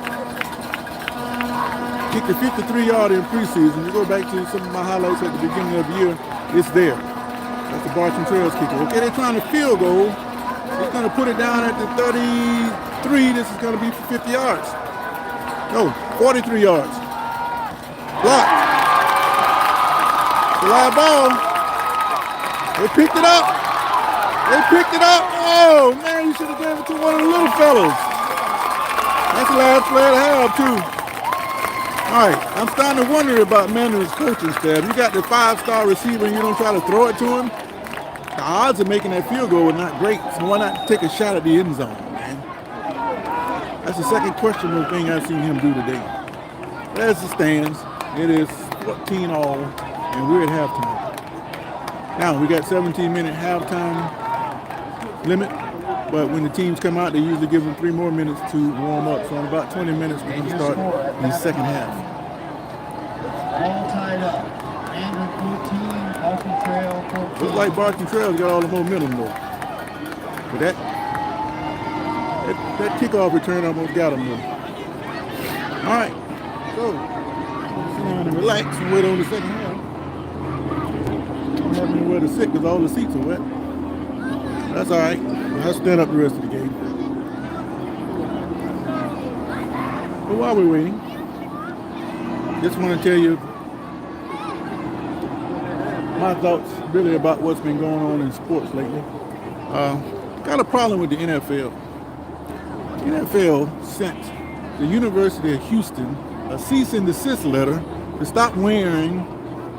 Kicked the 53-yarder in preseason. You go back to some of my highlights at the beginning of the year, it's there. That's the Bartram Trail's kicker. Okay, they're trying to field goal. They're going to put it down at the 33. This is going to be for 50 yards. No, 43 yards. Blocked. It's a live ball. They picked it up. They picked it up. Oh, man, you should have given it to one of the little fellas. That's the last play of the half, too. All right, I'm starting to wonder about Mandarin's coaching staff. You got the 5-star receiver and you don't try to throw it to him? The odds of making that field goal are not great, so why not take a shot at the end zone, man? That's the second questionable thing I've seen him do today. There's the stands. It is 14 all, and we're at halftime. Now, we got 17-minute halftime limit, but when the teams come out, they usually give them 3 more minutes to warm up. So in about 20 minutes, we're going to start the second half. All tied up. Mandarin 14, Bartram Trail 14. Looks like Bartram Trail's got all the momentum, though. But that kickoff return almost got him, though. All right, so sit down and relax and wait on the second half. Don't have anywhere to sit because all the seats are wet. That's all right. I'll stand up the rest of the game. But while we're waiting, just want to tell you my thoughts really about what's been going on in sports lately. Got a problem with the NFL. The NFL sent the University of Houston a cease and desist letter to stop wearing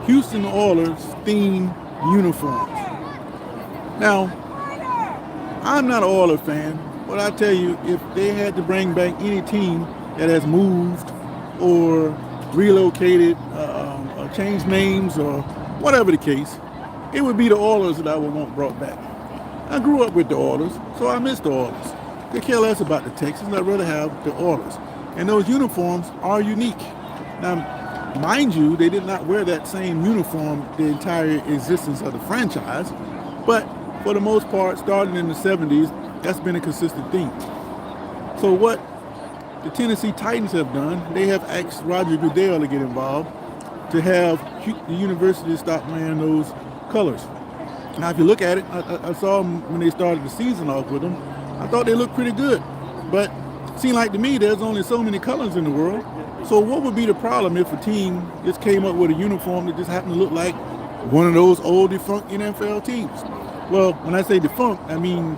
Houston Oilers themed uniforms. Now, I'm not an Oilers fan, but I tell you, if they had to bring back any team that has moved or relocated, or changed names or whatever the case, it would be the Oilers that I would want brought back. I grew up with the Oilers, so I miss the Oilers. Could care less about the Texans. I'd rather have the Oilers. And those uniforms are unique. Now, mind you, they did not wear that same uniform the entire existence of the franchise, but for the most part, starting in the 70s, that's been a consistent theme. So what the Tennessee Titans have done, they have asked Roger Goodell to get involved to have the university stop wearing those colors. Now, if you look at it, I saw them when they started the season off with them. I thought they looked pretty good, but it seemed like to me there's only so many colors in the world. So what would be the problem if a team just came up with a uniform that just happened to look like one of those old defunct NFL teams? Well, when I say defunct, I mean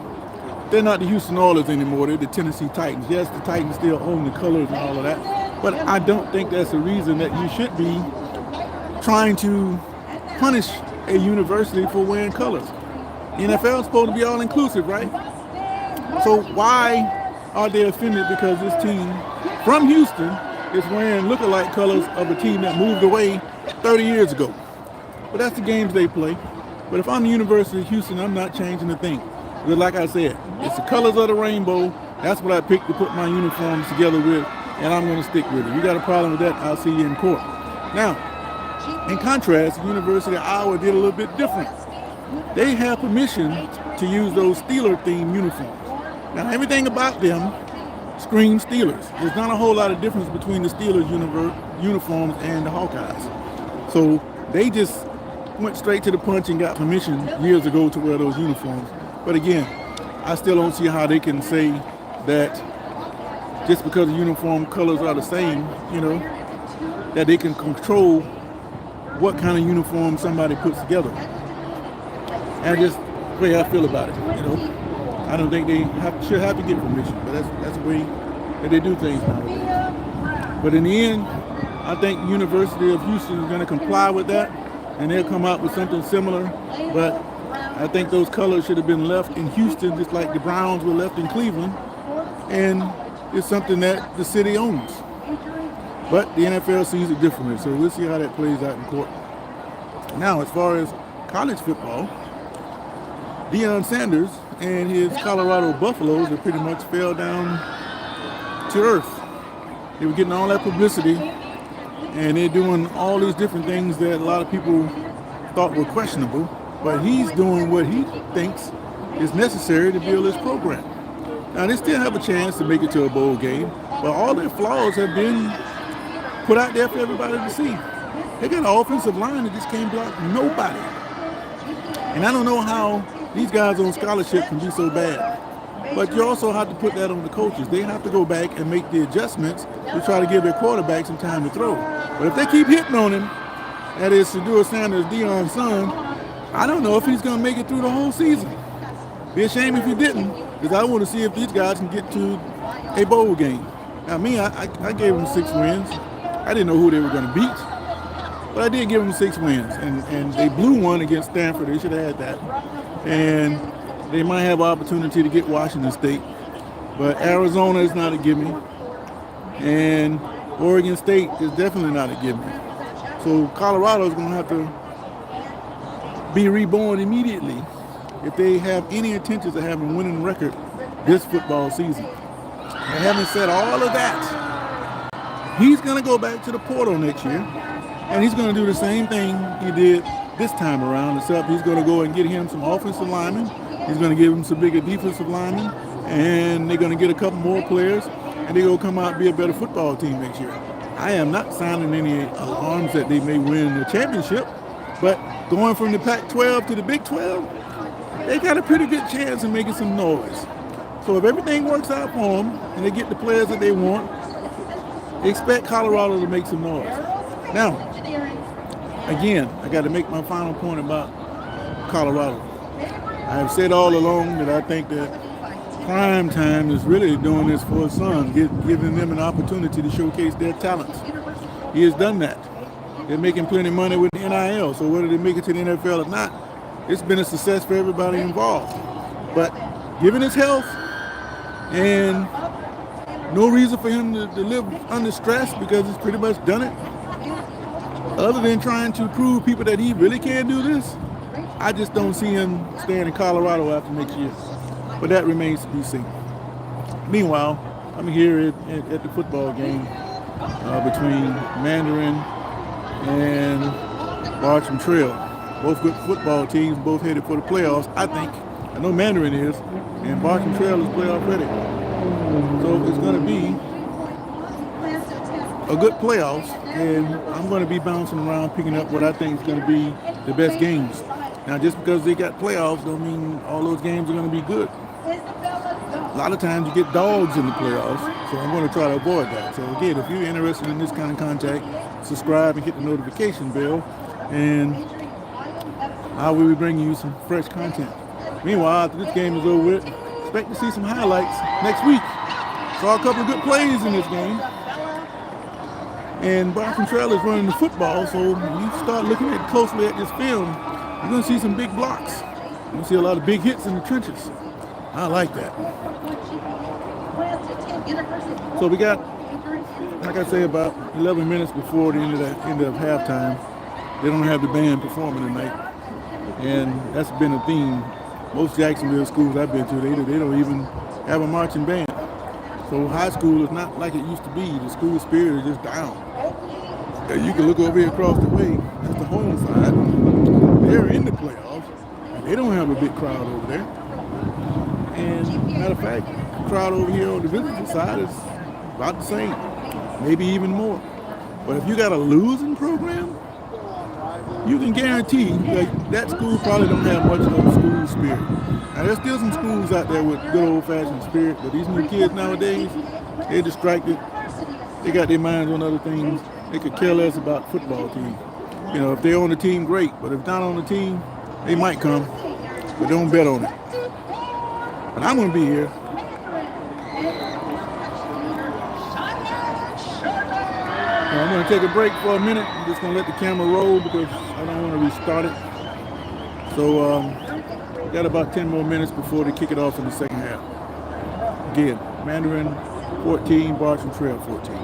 they're not the Houston Oilers anymore. They're the Tennessee Titans. Yes, the Titans still own the colors and all of that, but I don't think that's a reason that you should be trying to punish a university for wearing colors. The NFL is supposed to be all inclusive, right? So why are they offended because this team from Houston is wearing lookalike colors of a team that moved away 30 years ago? But that's the games they play. But if I'm the University of Houston, I'm not changing a thing. But like I said, it's the colors of the rainbow. That's what I picked to put my uniforms together with, and I'm going to stick with it. You got a problem with that, I'll see you in court. Now, in contrast, the University of Iowa did a little bit different. They have permission to use those Steeler-themed uniforms. Now, everything about them screams Steelers. There's not a whole lot of difference between the Steelers uniforms and the Hawkeyes. So they just went straight to the punch and got permission years ago to wear those uniforms. But again, I still don't see how they can say that just because the uniform colors are the same, that they can control what kind of uniform somebody puts together. And just the way I feel about it, I don't think they should have to get permission, but that's the way that they do things nowadays. But in the end, I think University of Houston is going to comply with that, and they'll come out with something similar. But I think those colors should have been left in Houston, just like the Browns were left in Cleveland, and it's something that the city owns. But the NFL sees it differently, so we'll see how that plays out in court. Now, as far as college football, Deion Sanders and his Colorado Buffaloes have pretty much fell down to earth. They were getting all that publicity, and they're doing all these different things that a lot of people thought were questionable, but he's doing what he thinks is necessary to build his program. Now, they still have a chance to make it to a bowl game, but all their flaws have been put out there for everybody to see. They got an offensive line that just can't block nobody. And I don't know how these guys on scholarship can be so bad. But you also have to put that on the coaches. They have to go back and make the adjustments to try to give their quarterback some time to throw. But if they keep hitting on him, that is Shedeur Sanders, Deion's son, I don't know if he's going to make it through the whole season. Be a shame if he didn't, because I want to see if these guys can get to a bowl game. Now, me, I gave them 6 wins. I didn't know who they were going to beat, but I did give them 6 wins, and they blew one against Stanford. They should have had that. And they might have an opportunity to get Washington State, but Arizona is not a gimme, and Oregon State is definitely not a gimme. So Colorado is going to have to be reborn immediately if they have any intentions of having a winning record this football season. And having said all of that, he's going to go back to the portal next year, and he's going to do the same thing he did this time around, except he's going to go and get him some offensive linemen. He's going to give him some bigger defensive linemen, and they're going to get a couple more players, and they're going to come out and be a better football team next year. I am not sounding any alarms that they may win the championship, but going from the Pac-12 to the Big 12, they got a pretty good chance of making some noise. So if everything works out for them and they get the players that they want, expect Colorado to make some noise. Now, again, I got to make my final point about Colorado. I have said all along that I think that Prime Time is really doing this for his son, giving them an opportunity to showcase their talents. He has done that. They're making plenty of money with the NIL, so whether they make it to the NFL or not, it's been a success for everybody involved. But given his health and no reason for him to live under stress because he's pretty much done it, other than trying to prove people that he really can do this, I just don't see him staying in Colorado after next year. But that remains to be seen. Meanwhile, I'm here at the football game between Mandarin and Bartram Trail. Both good football teams, both headed for the playoffs, I think. I know Mandarin is, and Bartram Trail is playoff ready. So it's going to be a good playoffs, and I'm going to be bouncing around picking up what I think is going to be the best games. Now, just because they got playoffs don't mean all those games are going to be good. A lot of times you get dogs in the playoffs, so I'm going to try to avoid that. So again, if you're interested in this kind of contact, subscribe and hit the notification bell, and I will be bringing you some fresh content. Meanwhile, after this game is over with, expect to see some highlights next week. Saw a couple of good plays in this game. And Bartram Trail is running the football, so when you start looking closely at this film, you're going to see some big blocks. You're going to see a lot of big hits in the trenches. I like that. So we got, like I say, about 11 minutes before the end of halftime. They don't have the band performing tonight. And that's been a theme. Most Jacksonville schools I've been to, they don't even have a marching band. So high school is not like it used to be. The school spirit is just down. And you can look over here across the way. That's the home side. They're in the playoffs. And they don't have a big crowd over there. And matter of fact, the crowd over here on the visitor side is about the same, maybe even more. But if you got a losing program, you can guarantee that school probably don't have much of a school spirit. Now, there's still some schools out there with good old-fashioned spirit, but these new kids nowadays, they're distracted. They got their minds on other things. They could care less about the football team. You know, if they're on the team, great. But if not on the team, they might come, but don't bet on it. But I'm going to be here. Now, I'm going to take a break for a minute. I'm just going to let the camera roll because I don't want to restart it. So, got about 10 more minutes before they kick it off in the second half. Again, Mandarin 14, Bartram Trail 14.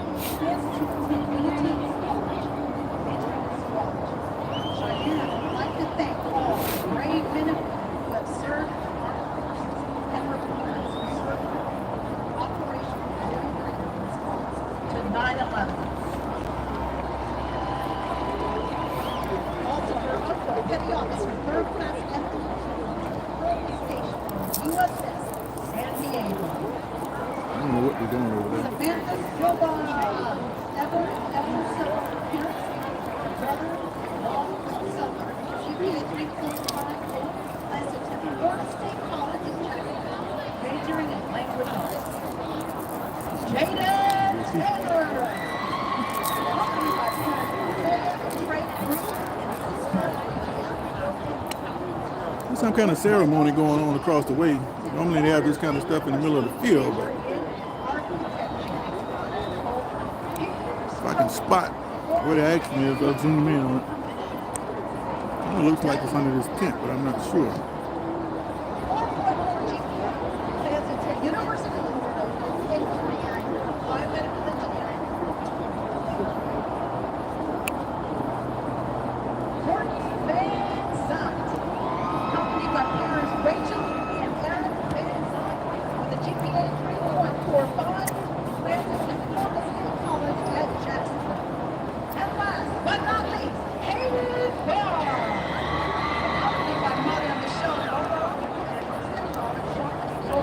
There's some kind of ceremony going on across the way. Normally they have this kind of stuff in the middle of the field, but if I can spot where the action is, I'll zoom in on it. It looks like it's under this tent, but I'm not sure.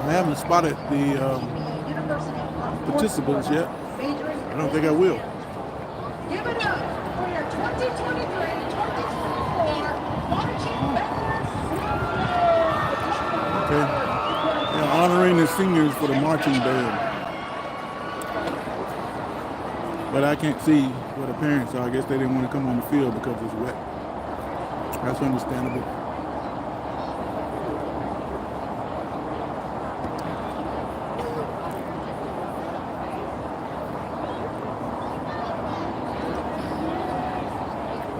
I haven't spotted the participants yet. I don't think I will. Give it up for your 2023-2024 marching band. Okay. Yeah, honoring the seniors for the marching band. But I can't see where the parents are. I guess they didn't want to come on the field because it's wet. That's understandable.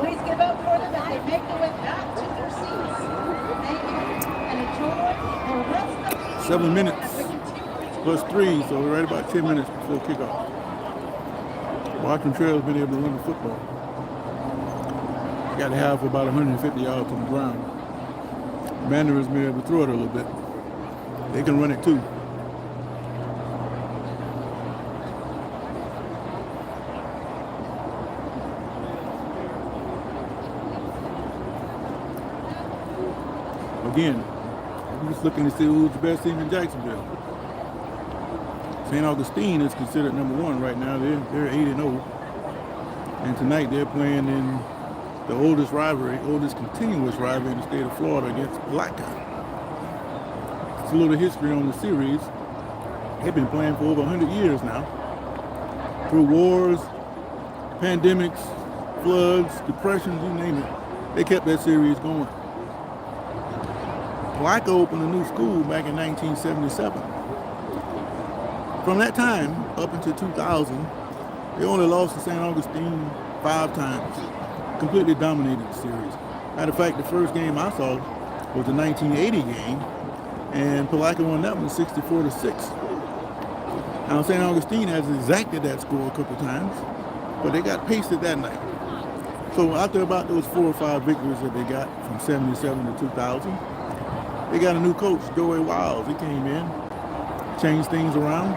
Please give up for them as they make their way back to their seats. Thank you and enjoy the rest of the 7 minutes plus 3, so we're right about 10 minutes before kickoff. Bartram Trail has been able to run the football. Got to have about 150 yards on the ground. Mandarin's been able to throw it a little bit. They can run it too. Again, I'm just looking to see who's the best team in Jacksonville. St. Augustine is considered number 1 right now. They're 8-0. And tonight they're playing in the oldest continuous rivalry in the state of Florida against Palaca. It's a little history on the series. They've been playing for over 100 years now. Through wars, pandemics, floods, depressions, you name it. They kept that series going. Palaca opened a new school back in 1977. From that time up until 2000, they only lost to St. Augustine 5 times. Completely dominated the series. Matter of fact, the first game I saw was the 1980 game, and Palaca won that one 64-6. Now, St. Augustine has exacted that score a couple times, but they got pasted that night. So after about those 4 or 5 victories that they got from 77 to 2000, they got a new coach, Joey Wiles. He came in, changed things around,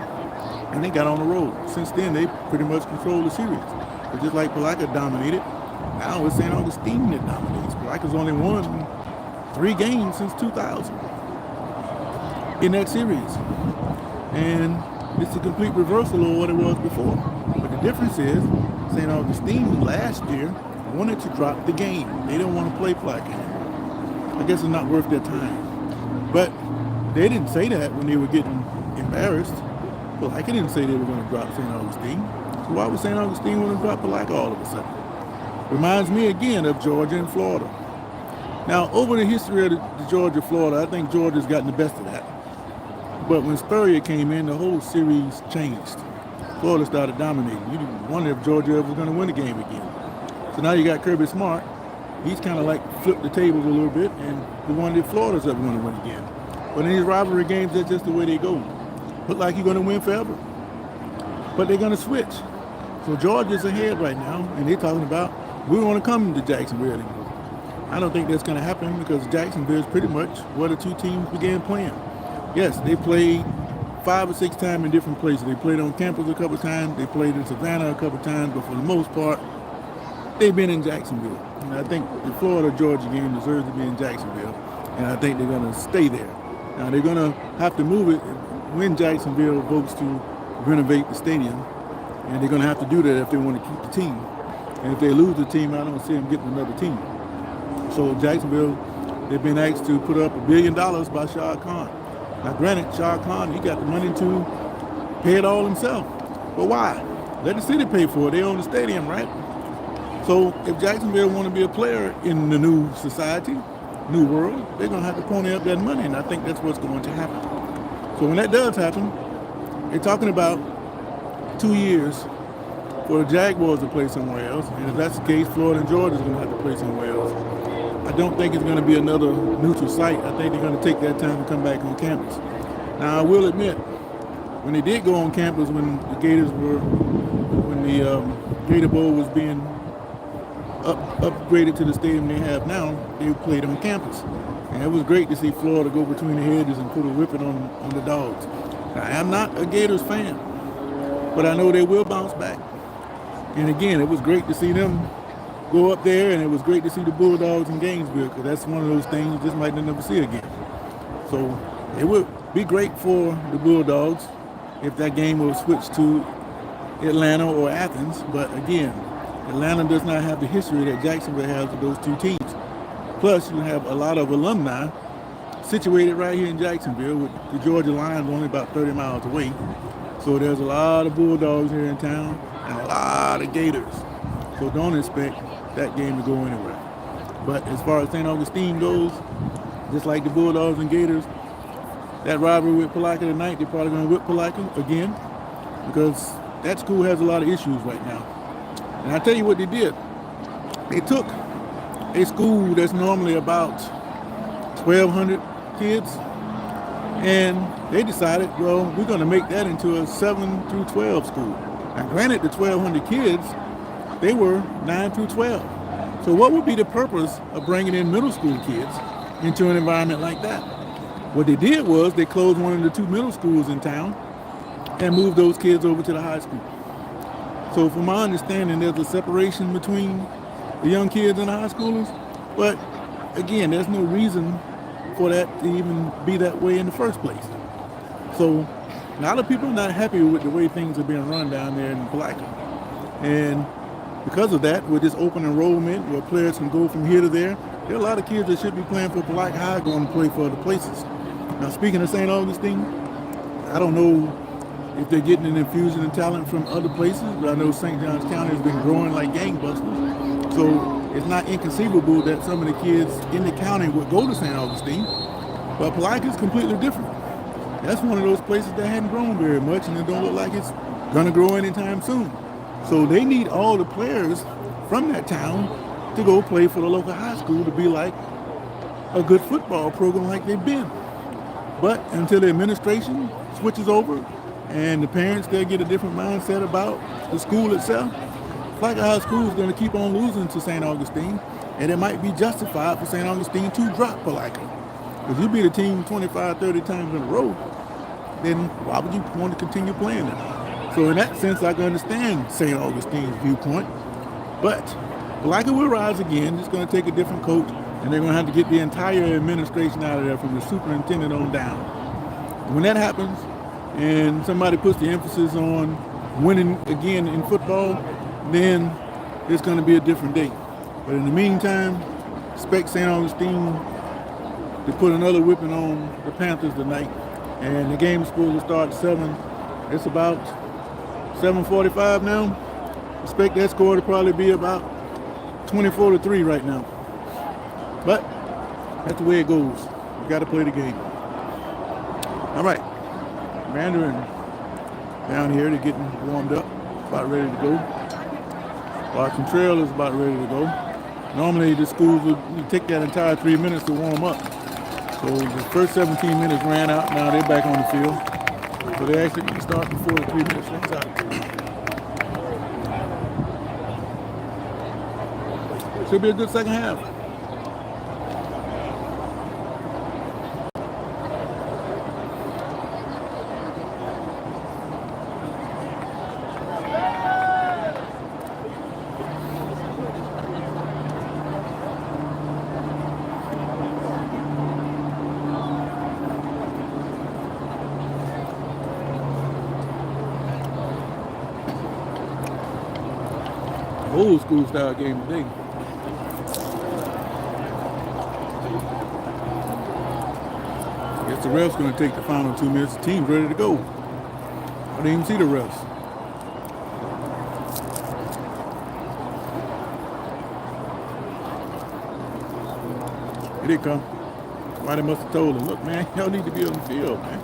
and they got on the road. Since then, they pretty much control the series. But just like Palaca dominated, now it's St. Augustine that dominates. Palaca's only won 3 games since 2000 in that series. And it's a complete reversal of what it was before. But the difference is, St. Augustine last year wanted to drop the game. They didn't want to play Palaca. I guess it's not worth their time. But they didn't say that when they were getting embarrassed. Palaca didn't say they were going to drop St. Augustine. So why would St. Augustine want to drop Palaca all of a sudden? Reminds me again of Georgia and Florida. Now, over the history of the Georgia-Florida, I think Georgia's gotten the best of that. But when Spurrier came in, the whole series changed. Florida started dominating. You didn't wonder if Georgia was going to win the game again. So now you got Kirby Smart. He's kind of like flipped the tables a little bit and he wondered if Florida's ever going to win again. But in these rivalry games, that's just the way they go. Look like you're going to win forever. But they're going to switch. So Georgia's ahead right now, and they're talking about, we want to come to Jacksonville anymore. I don't think that's going to happen because Jacksonville is pretty much where the two teams began playing. Yes, they played 5 or 6 times in different places. They played on campus a couple times. They played in Savannah a couple times, but for the most part, they've been in Jacksonville. And I think the Florida-Georgia game deserves to be in Jacksonville, and I think they're going to stay there. Now, they're going to have to move it when Jacksonville votes to renovate the stadium, and they're going to have to do that if they want to keep the team. And if they lose the team, I don't see them getting another team. So Jacksonville, they've been asked to put up $1 billion by Shah Khan. Now granted, Shah Khan, he got the money to pay it all himself. But why? Let the city pay for it. They own the stadium, right? So if Jacksonville want to be a player in the new society, new world, they're going to have to pony up that money, and I think that's what's going to happen. So when that does happen, they're talking about 2 years for the Jaguars to play somewhere else, and if that's the case, Florida and Georgia is going to have to play somewhere else. I don't think it's going to be another neutral site. I think they're going to take that time to come back on campus. Now, I will admit, when they did go on campus, when the Gators were, when the Gator Bowl was being upgraded to the stadium they have now, they played on campus. And it was great to see Florida go between the hedges and put a whipping on the Dogs. Now, I'm not a Gators fan, but I know they will bounce back. And again, it was great to see them go up there, and it was great to see the Bulldogs in Gainesville, because that's one of those things you just might never see again. So it would be great for the Bulldogs if that game was switched to Atlanta or Athens, but again, Atlanta does not have the history that Jacksonville has with those two teams. Plus, you have a lot of alumni situated right here in Jacksonville, with the Georgia Lions only about 30 miles away. So there's a lot of Bulldogs here in town and a lot of Gators. So don't expect that game to go anywhere. But as far as St. Augustine goes, just like the Bulldogs and Gators, that rivalry with Palatka tonight, they're probably going to whip Palatka again, because that school has a lot of issues right now. And I tell you what they did. They took a school that's normally about 1,200 kids, and they decided, well, we're going to make that into a 7 through 12 school. Now, granted, the 1,200 kids, they were 9 through 12. So what would be the purpose of bringing in middle school kids into an environment like that? What they did was they closed one of the 2 middle schools in town and moved those kids over to the high school. So from my understanding, there's a separation between the young kids and the high schoolers. But again, there's no reason for that to even be that way in the first place. So a lot of people are not happy with the way things are being run down there in Palatka. And because of that, with this open enrollment where players can go from here to there are a lot of kids that should be playing for Palatka High going to play for other places. Now, speaking of St. Augustine, I don't know if they're getting an infusion of talent from other places, but I know St. Johns County has been growing like gangbusters. So it's not inconceivable that some of the kids in the county would go to St. Augustine, but Palatka is completely different. That's one of those places that hadn't grown very much, and it don't look like it's going to grow anytime soon. So they need all the players from that town to go play for the local high school to be like a good football program like they've been. But until the administration switches over and the parents, they'll get a different mindset about the school itself, Palatka High School is going to keep on losing to St. Augustine, and it might be justified for St. Augustine to drop Palatka. If you beat a team 25, 30 times in a row, then why would you want to continue playing them? So in that sense, I can understand St. Augustine's viewpoint. But Palatka will rise again. It's going to take a different coach, and they're going to have to get the entire administration out of there from the superintendent on down. When that happens, and somebody puts the emphasis on winning again in football, then it's going to be a different day. But in the meantime, expect St. Augustine to put another whipping on the Panthers tonight. And the game is supposed to start at 7. It's about 7:45 now. Expect that score to probably be about 24-3 right now. But that's the way it goes. You got to play the game. All right. Mandarin Down here, they're getting warmed up, about ready to go. Bartram Trail is about ready to go. Normally, the schools would take that entire 3 minutes to warm up. So the first 17 minutes ran out. Now they're back on the field. So they actually can start before the 3 minutes runs out. Should be a good second half. Old school style game today. Guess the ref's going to take the final 2 minutes. The team's ready to go. I didn't even see the refs. Here they come. Somebody must have told them, look, man, y'all need to be on the field, man.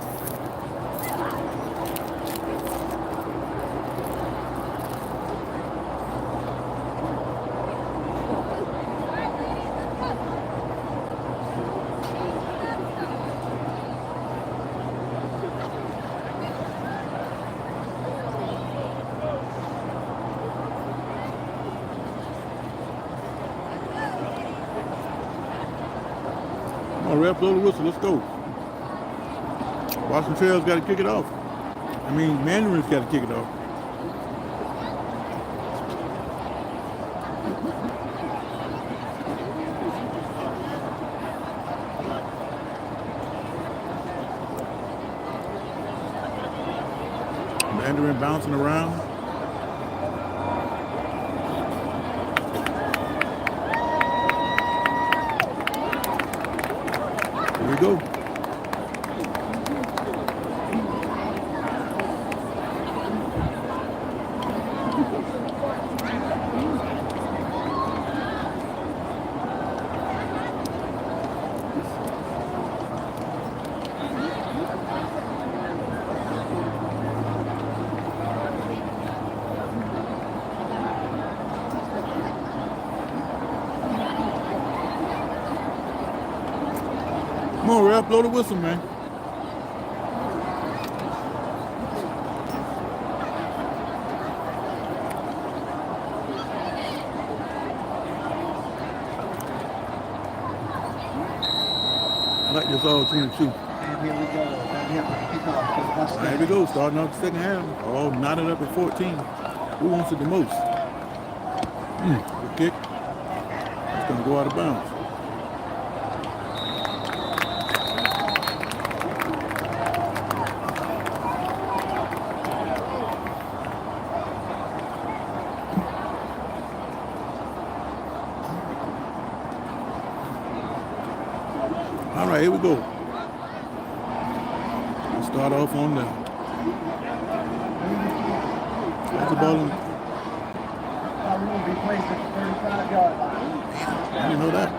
Come on, ref, blow the whistle. Let's go. Bartram Trail's got to kick it off. I mean, Mandarin's got to kick it off. Mandarin bouncing around. Here we go. Come on, ref, blow the whistle, man. I like this all 22. And here we go. Then we have to kick off for the Mustang. There we go, starting off the second half. All knotted up at 14. Who wants it the most? Good kick. It's going to go out of bounds. All right, here we go. We'll start off on the. That's the ball. Our rule will be placed at the 35-yard line. I didn't know that.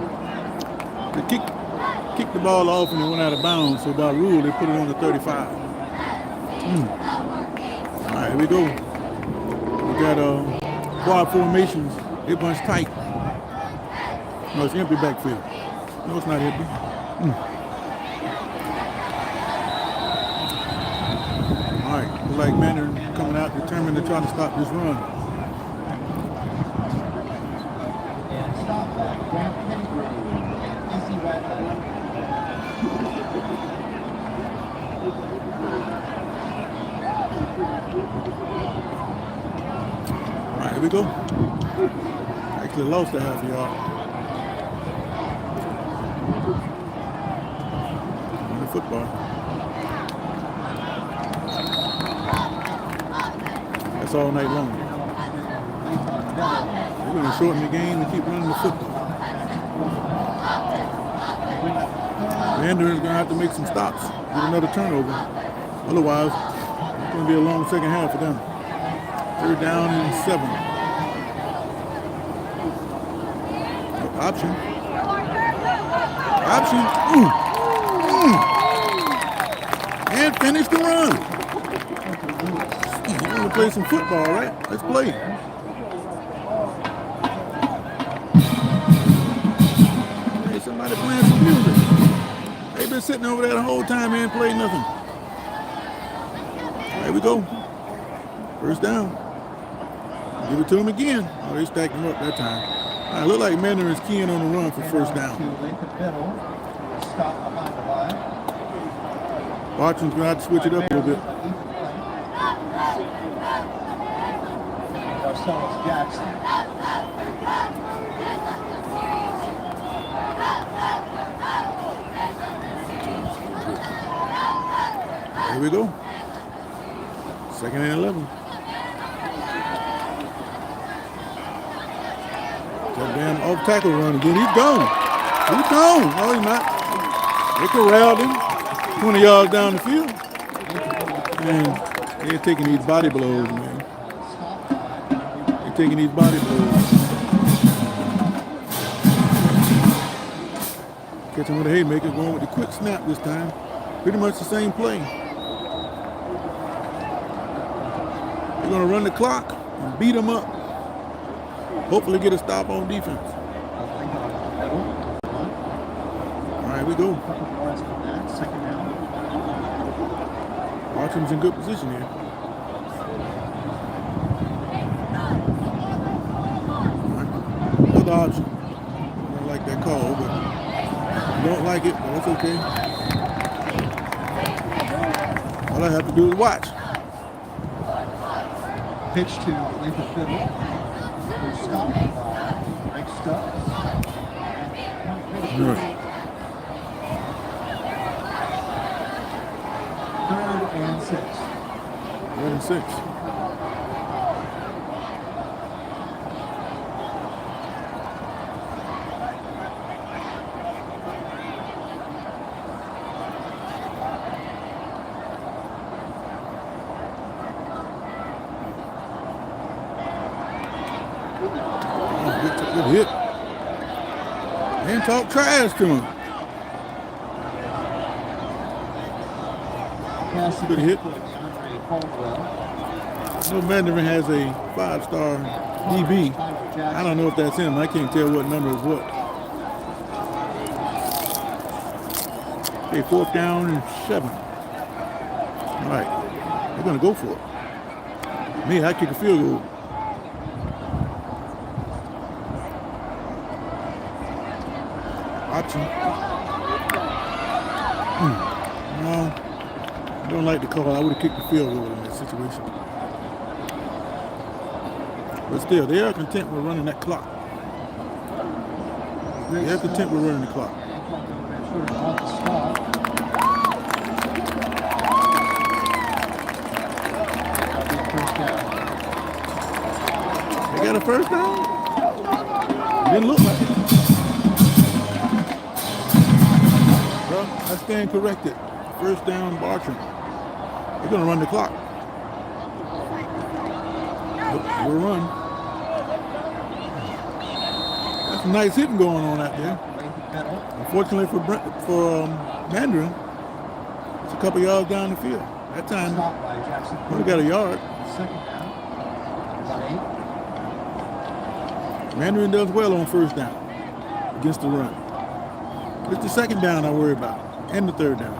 They kicked the ball off and it went out of bounds. So by rule, they put it on the 35. All right, here we go. We got quad formations. They bunch tight. No, it's empty backfield. No, it's not empty. All right, looks like Mandarin coming out determined to try to stop this run. Stop back. Grant Pettigrew. Easy right back. All right, here we go. Actually lost a half a yard. On the football. That's all night long. We're going to shorten the game and keep running the football. Mandarin's going to have to make some stops, get another turnover. Otherwise, it's going to be a long second half for them. 3rd down and 7. Option. And finish the run. You want to play some football, right? Let's play. Hey, somebody playing some music. They've been sitting over there the whole time and ain't played nothing. There we go. First down. Give it to him again. Oh, they stacked him up that time. All right, look like Mandarin's keying on the run for first down. Bartram's going to have to switch it up a little bit. Here we go. 2nd and 11. That damn off tackle run again. He's gone. He's gone. No, he's not. They corralled him 20 yards down the field. And they're taking these body blows, man. They're taking these body blows. Catching with a haymaker, going with the quick snap this time. Pretty much the same play. They're going to run the clock and beat them up. Hopefully get a stop on defense. All right, we go. Bartram's in good position here. Another option. I don't like that call, but I don't like it, but that's okay. All I have to do is watch. Pitch to Lincoln Fiddle. Stop. Next up. Right. 3rd and 6. 3rd and 6. Good hit. And talk trash to him. Good hit. So Mandarin has a 5-star DB. I don't know if that's him. I can't tell what number is what. Okay, 4th down and 7. All right. They're going to go for it. Me, I kick a field goal. Option. No, I don't like the call. I would have kicked the field goal in that situation. But still, they are content with running that clock. They are content with running the clock. They got a first down? Didn't look like it. I stand corrected. First down, Bartram. They're going to run the clock. We'll run. That's some nice hitting going on out there. Unfortunately for Mandarin, it's a couple yards down the field. That time, we got a yard. Mandarin does well on first down against the run. It's the 2nd down I worry about, and the 3rd down.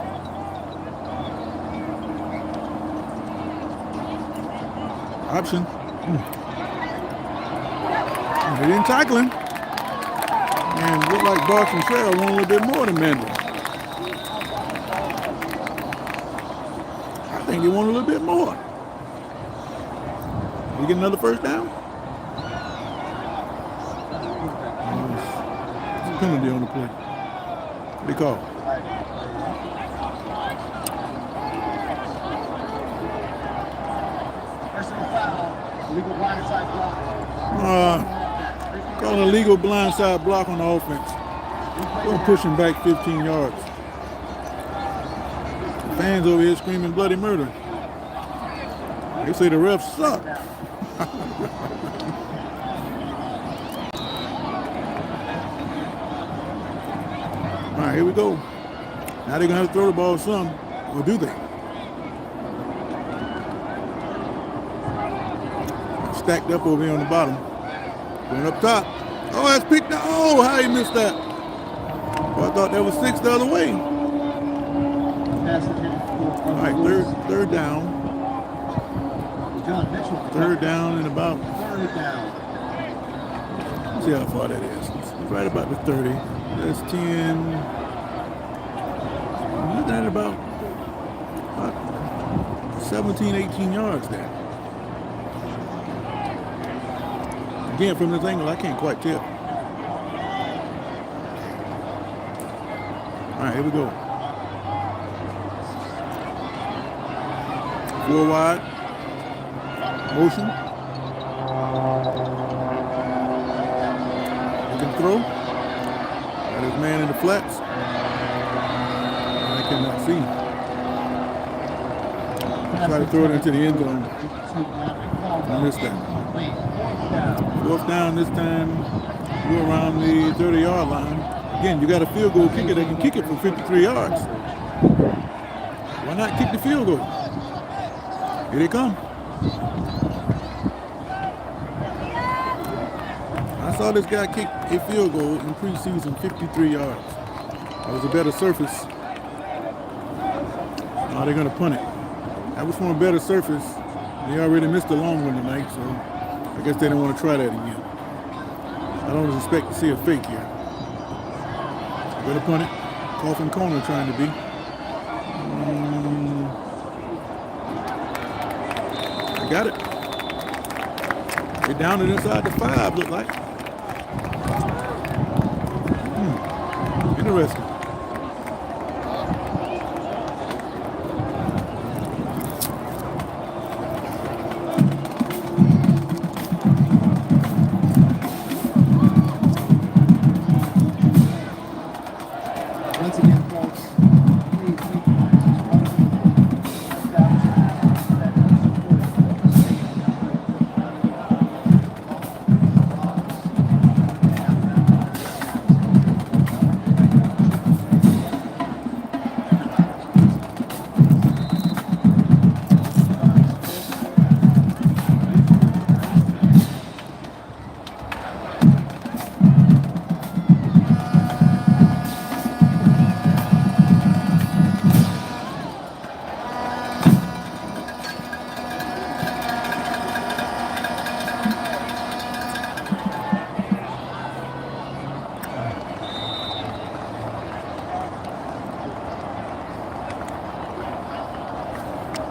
Option. They didn't tackle him. And it looked like Bartram Trail won a little bit more than Mandarin. I think they won a little bit more. We get another first down? It's a penalty on the play. What do you call? Legal blindside block. Call a legal blindside block on the offense. We're pushing back 15 yards. The fans over here screaming bloody murder. They say the refs suck. All right, here we go. Now they're going to have to throw the ball some. Or do they? stacked up over here on the bottom. Going up top. Oh, that's picked up. Oh, how he missed that? Oh, I thought that was 6 the other way. All right, third down. John Mitchell. Third down and about. Third down. Let's see how far that is. It's right about the 30. That's 10. Look at about 17, 18 yards there. Again, from this angle, I can't quite tell. All right, here we go. 4 wide. Motion. He can throw. Got his man in the flats. I cannot see. Try to throw it into the end zone. On this time. 4th down this time. We're around the 30-yard line. Again, you got a field goal kicker that can kick it from 53 yards. Why not kick the field goal? Here they come. I saw this guy kick a field goal in preseason, 53 yards. That was a better surface. Now they're going to punt it. That was from a better surface. They already missed a long one tonight, so I guess they don't want to try that again. I don't expect to see a fake here. Better punt it. Coffin corner trying to be. I got it. They down it inside the 5, look like. Interesting. Once again, folks,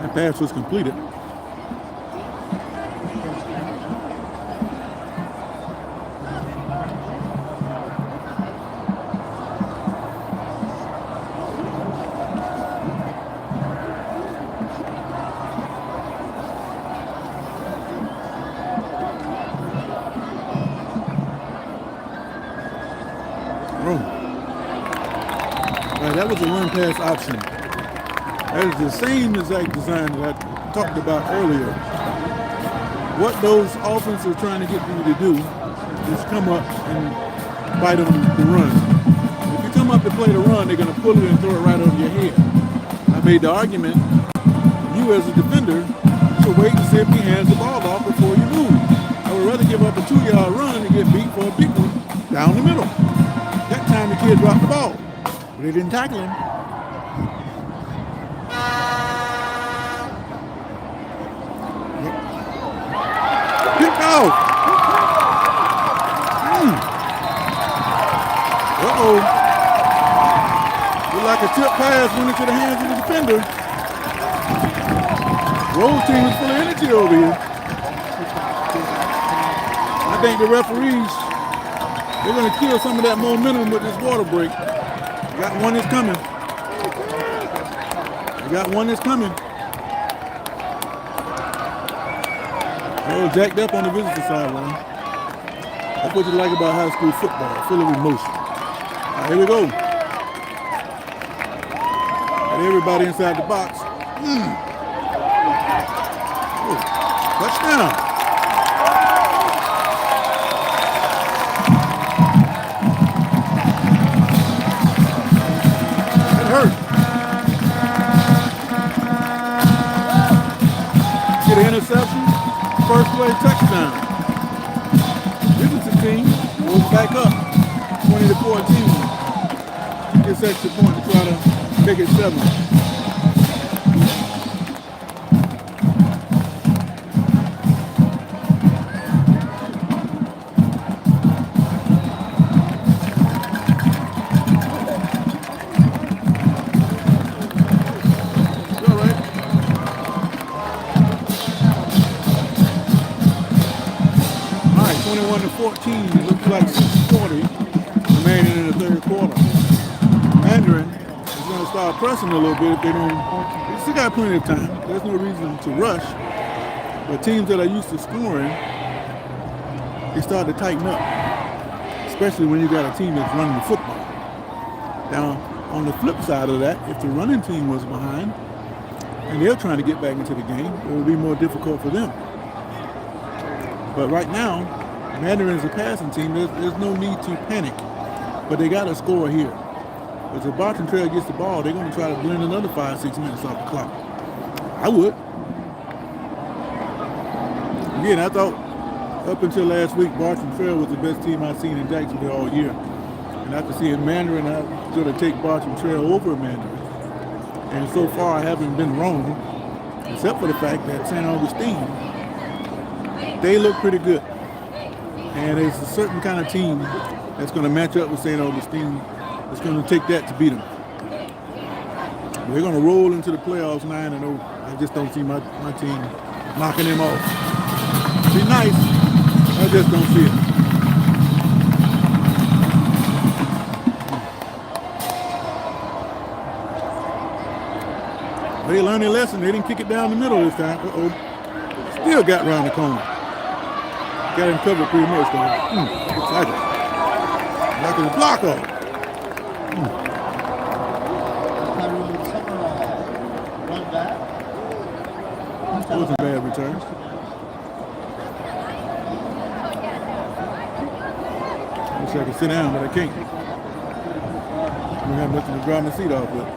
That pass was completed. Right, that was a run pass option. That is the same exact design that I talked about earlier. What those offenses are trying to get you to do is come up and bite on the run. If you come up to play the run, they're going to pull it and throw it right over your head. I made the argument, you as a defender should wait to see if he hands the ball off before you move. I would rather give up a 2-yard run and get beat for a big one down the middle. That time the kid dropped the ball. They didn't tackle him. Pick off. Uh-oh. Looked like a tip pass went into the hands of the defender. Roll team is full of energy over here. I think the referees, they're going to kill some of that momentum with this water break. We got one that's coming. We got one that's coming. Oh, jacked up on the visitor sideline. That's what you like about high school football, full of emotion. All right, here we go. Got everybody inside the box. Oh, touchdown. Get an interception. first play touchdown. Richardson team goes back up 20-14. Gets extra point to try to make it 7. All right, 21-14. It looks like 6:40 remaining in the third quarter. Mandarin is going to start pressing a little bit if they don't. They still got plenty of time. There's no reason to rush. But teams that are used to scoring, they start to tighten up, especially when you got a team that's running the football. Now, on the flip side of that, if the running team was behind and they're trying to get back into the game, it would be more difficult for them. But right now, Mandarin is a passing team. There's no need to panic. But they got to score here. As the Bartram Trail gets the ball, they're going to try to blend another 5-6 minutes off the clock. I would. Again, I thought up until last week, Bartram Trail was the best team I've seen in Jacksonville all year. And after seeing Mandarin, I'm going to take Bartram Trail over Mandarin. And so far, I haven't been wrong, except for the fact that St. Augustine, they look pretty good. And it's a certain kind of team that's going to match up with St. Augustine. It's going to take that to beat them. They're going to roll into the playoffs 9-0. I just don't see my team knocking them off. It'd be nice. I just don't see it. They learned their lesson. They didn't kick it down the middle this time. Still got around the corner. Got him covered pretty much though. Excited. Knocking the block off. That was a bad return. I wish I could sit down, but I can't. I don't have nothing to dry my seat off with.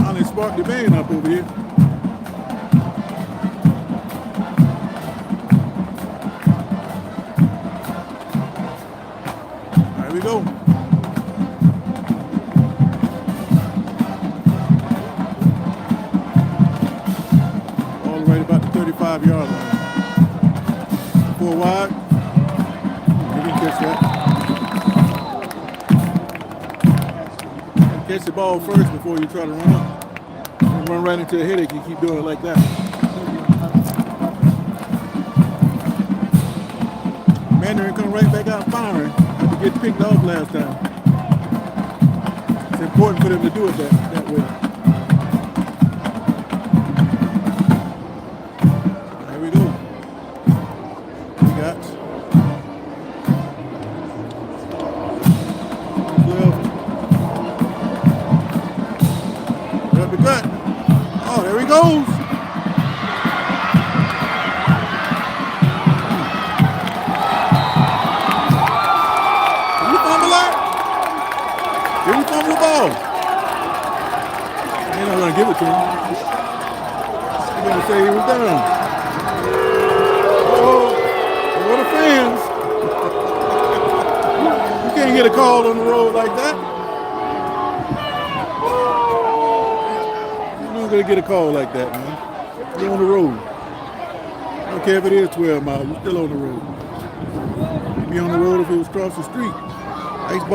Finally sparked the band up over here. There we go. All right about the 35-yard line. 4 wide. You can catch that. Catch the ball first before you try to run up. You run right into a headache, you keep doing it like that. Mandarin come right back out firing. Get picked off last time. It's important for them to do it that way. There we go. We got left. Up the gut. Oh, there he goes. Did he fumble the ball? They're not going to give it to him. They're going to say he was down. Oh, what the fans. You can't get a call on the road like that. You're not going to get a call like that, man. You're on the road. I don't care if it is 12 miles. You're still on the road. You'd be on the road if it was across the street. Ask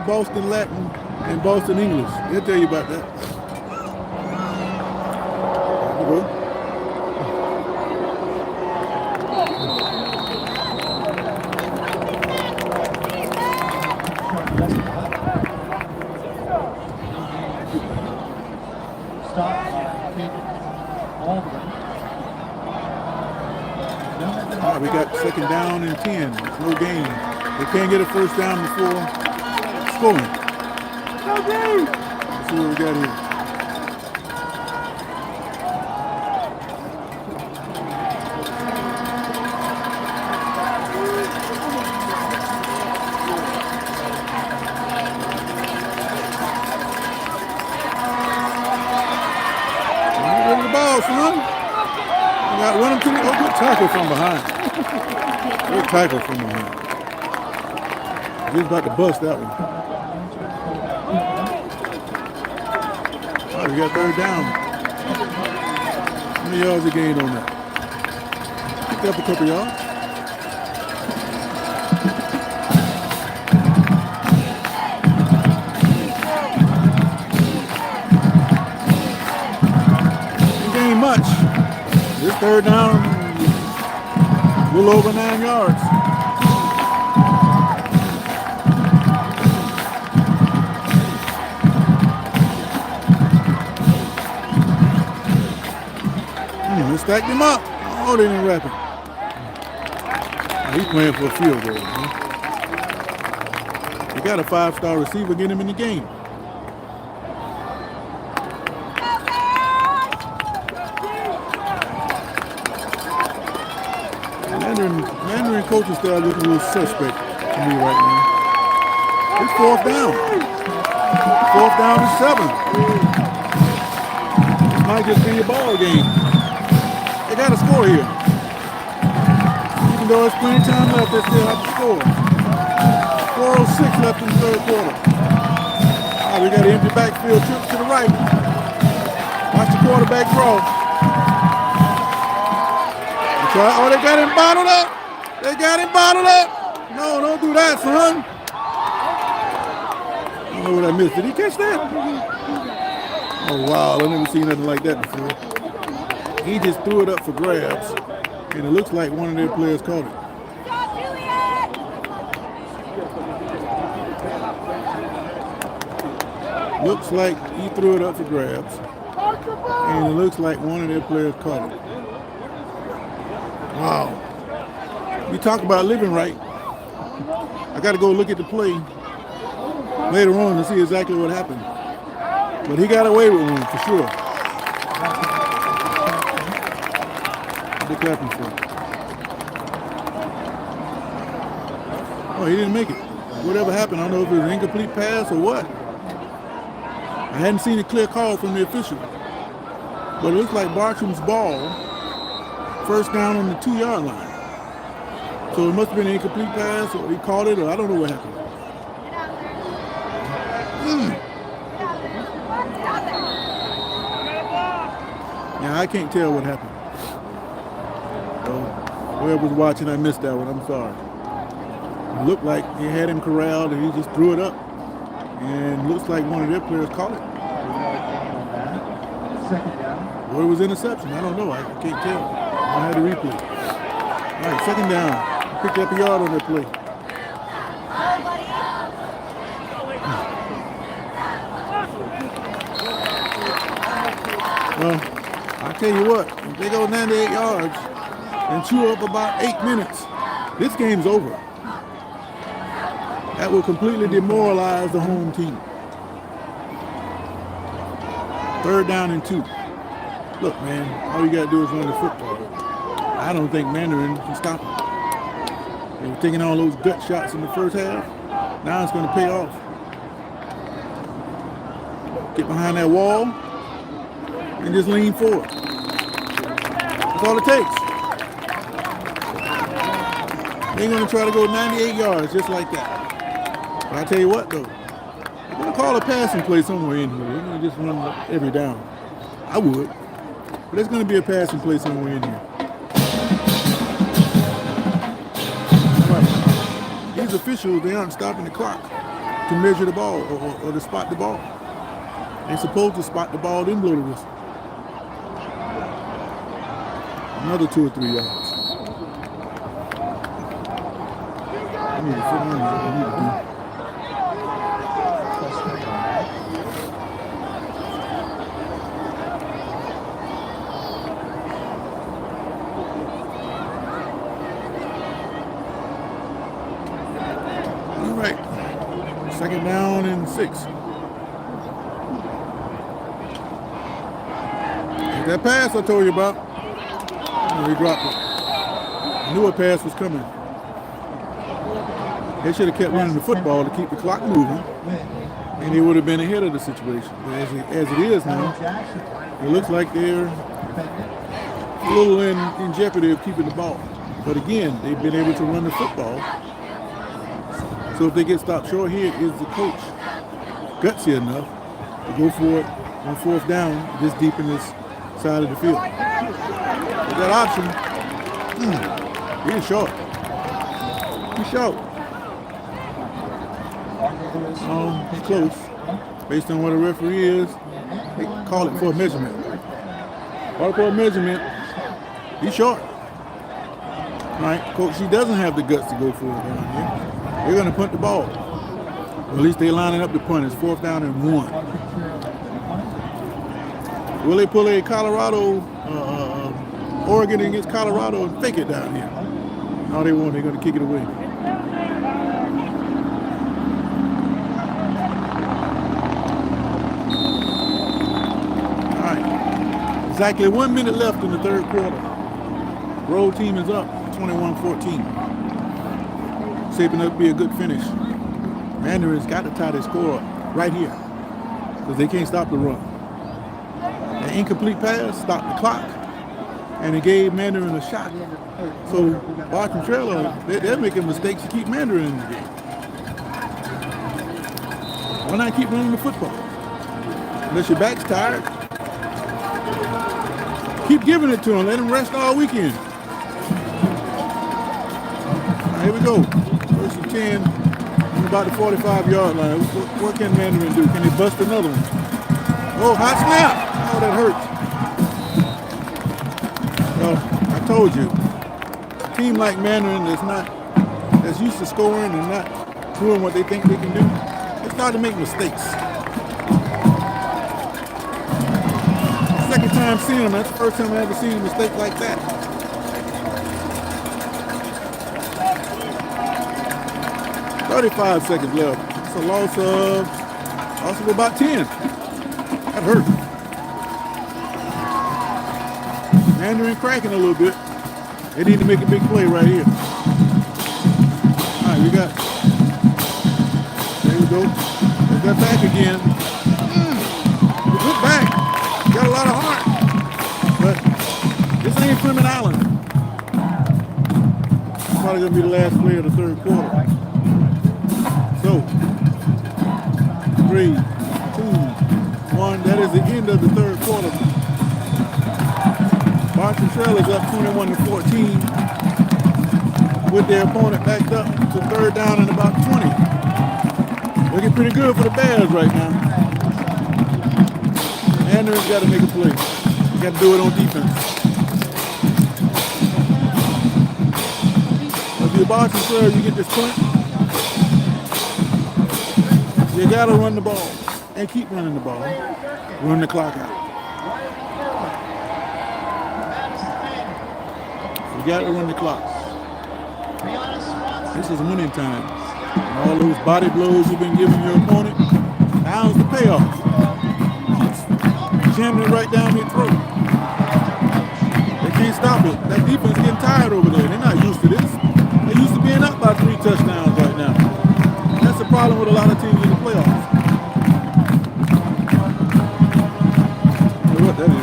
Boston Latin and Boston English. They'll tell you about that. There we go. All right, we got 2nd down and 10. It's no gain. They can't get a first down before scoring. Let's see what we got here. ball, son. You got to run him to the. Oh, good tackle from behind. Good tackle from behind. He's about to bust that one. Oh, we got third down. How many yards he gained on that? Picked up a couple yards. Didn't gain much. This third down, a little over 9 yards. They stacked him up. Oh, they didn't wrap it. He's playing for a field goal. Man. They got a 5-star receiver, get him in the game. Mandarin coaching style looking a little suspect to me right now. It's fourth down. Fourth down and 7. This might just be a ball game. They got to score here. Even though there's plenty of time left, they still have to score. 4:06 left in the third quarter. All right, we got an empty backfield trip to the right. Watch the quarterback throw. Oh, they got him bottled up. They got him bottled up. No, don't do that, son. I don't know what I missed. Did he catch that? Oh, wow. I've never seen nothing like that before. He just threw it up for grabs, and it looks like one of their players caught it. Looks like he threw it up for grabs, and it looks like one of their players caught it. Wow. We talk about living right. I got to go look at the play later on to see exactly what happened. But he got away with one for sure. They're clapping for him. Oh, he didn't make it. Whatever happened, I don't know if it was an incomplete pass or what. I hadn't seen a clear call from the official. But it looks like Bartram's ball, first down on the 2-yard line. So it must have been an incomplete pass, or he caught it, or I don't know what happened. Yeah, I can't tell what happened. So whoever's watching, I missed that one. I'm sorry. It looked like he had him corralled, and he just threw it up. And looks like one of their players caught it. Or it was interception. I don't know. I can't tell. I had a replay. All right, second down. Picked up a yard on that play. Well, I tell you what, if they go 98 yards and chew up about 8 minutes, this game's over. That will completely demoralize the home team. Third down and 2. Look, man, all you got to do is run the football. I don't think Mandarin can stop them. They were taking all those gut shots in the first half. Now it's going to pay off. Get behind that wall and just lean forward. That's all it takes. They're going to try to go 98 yards just like that. But I tell you what, though, I'm going to call a passing play somewhere in here. We're going to just run every down. I would. But there's going to be a passing play somewhere in here. Right. These officials, they aren't stopping the clock to measure the ball or to spot the ball. They're supposed to spot the ball, then blow the whistle. Another 2 or 3 yards. I need to sit down. I need to do. All right. Second down and 6. That pass I told you about. Oh, he dropped it. I knew a pass was coming. They should have kept running the football to keep the clock moving, and they would have been ahead of the situation. But as it is now, it looks like they're a little in jeopardy of keeping the ball. But again, they've been able to run the football. So if they get stopped short here, is the coach gutsy enough to go for it on fourth down this deep in this side of the field? With that option, he's short. He's short. He's close. Based on what a referee is, they call it for a measurement. Call it for a measurement. He's short. All right, coach, he doesn't have the guts to go for it down here. They're going to punt the ball. Or at least they're lining up the punt. It's fourth down and 1. Will they pull a Colorado, Oregon against Colorado and fake it down here? No, they won't. They're going to kick it away. All right. Exactly 1 minute left in the third quarter. Road team is up 21-14. Shaping up to be a good finish. Mandarin's got to tie their score right here because they can't stop the run. An incomplete pass stopped the clock, and it gave Mandarin a shot. So Bartram Trailer, they're making mistakes to keep Mandarin in the game. Why not keep running the football? Unless your back's tired, keep giving it to them. Let them rest all weekend. Here we go. First and 10 on about the 45-yard line. What can Mandarin do? Can they bust another one? Oh, hot snap. Oh, that hurts. Well, I told you, a team like Mandarin that's used to scoring and not doing what they think they can do, they start to make mistakes. Second time seeing them. That's the first time I ever seen a mistake like that. 35 seconds left. It's a loss of about 10. That hurt. Mandarin cracking a little bit. They need to make a big play right here. All right, we got. There we go. There's that back again. Good back. Got a lot of heart. But this ain't Plymouth Island. It's probably going to be the last play of the third quarter. So, 3, 2, 1. That is the end of the third quarter. Bartram Trail is up 21-14 with their opponent backed up to third down and about 20. Looking pretty good for the Bears right now. Mandarin's got to make a play. You got to do it on defense. If you're Bartram Trail, you get this point. You got to run the ball and keep running the ball. Run the clock out. You got to run the clock. This is winning time. And all those body blows you've been giving your opponent, now's the payoff. Jamming it right down their throat. They can't stop it. That defense getting tired over there. They're not used to this. They're used to being up by 3 touchdowns right now. That's the problem with a lot of teams in the playoffs. I don't know what that is.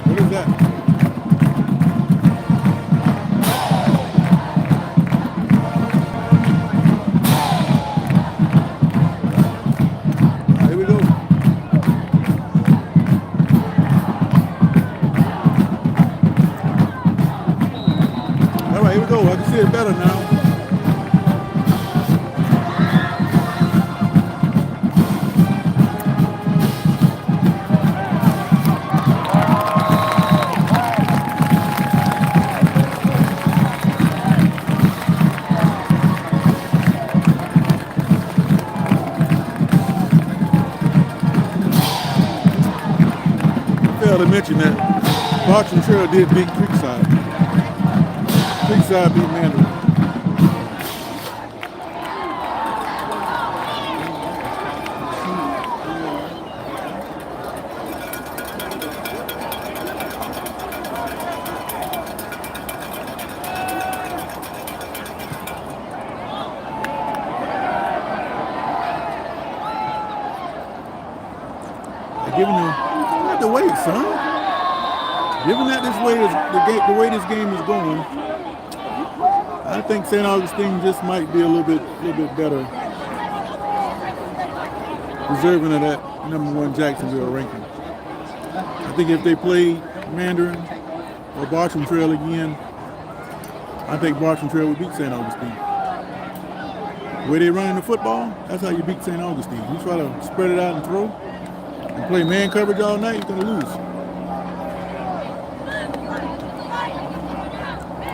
What is that? Here we go. Here we go. I can see it better now. I failed to mention that Bartram Trail did beat Creekside. Creekside beat Mandarin. Given the way, son. Given that the way this game is going, I think St. Augustine just might be a little bit better, deserving of that #1 Jacksonville ranking. I think if they play Mandarin or Bartram Trail again, I think Bartram Trail would beat St. Augustine. The way they running the football, that's how you beat St. Augustine. You try to spread it out and throw and play man coverage all night, you're going to lose.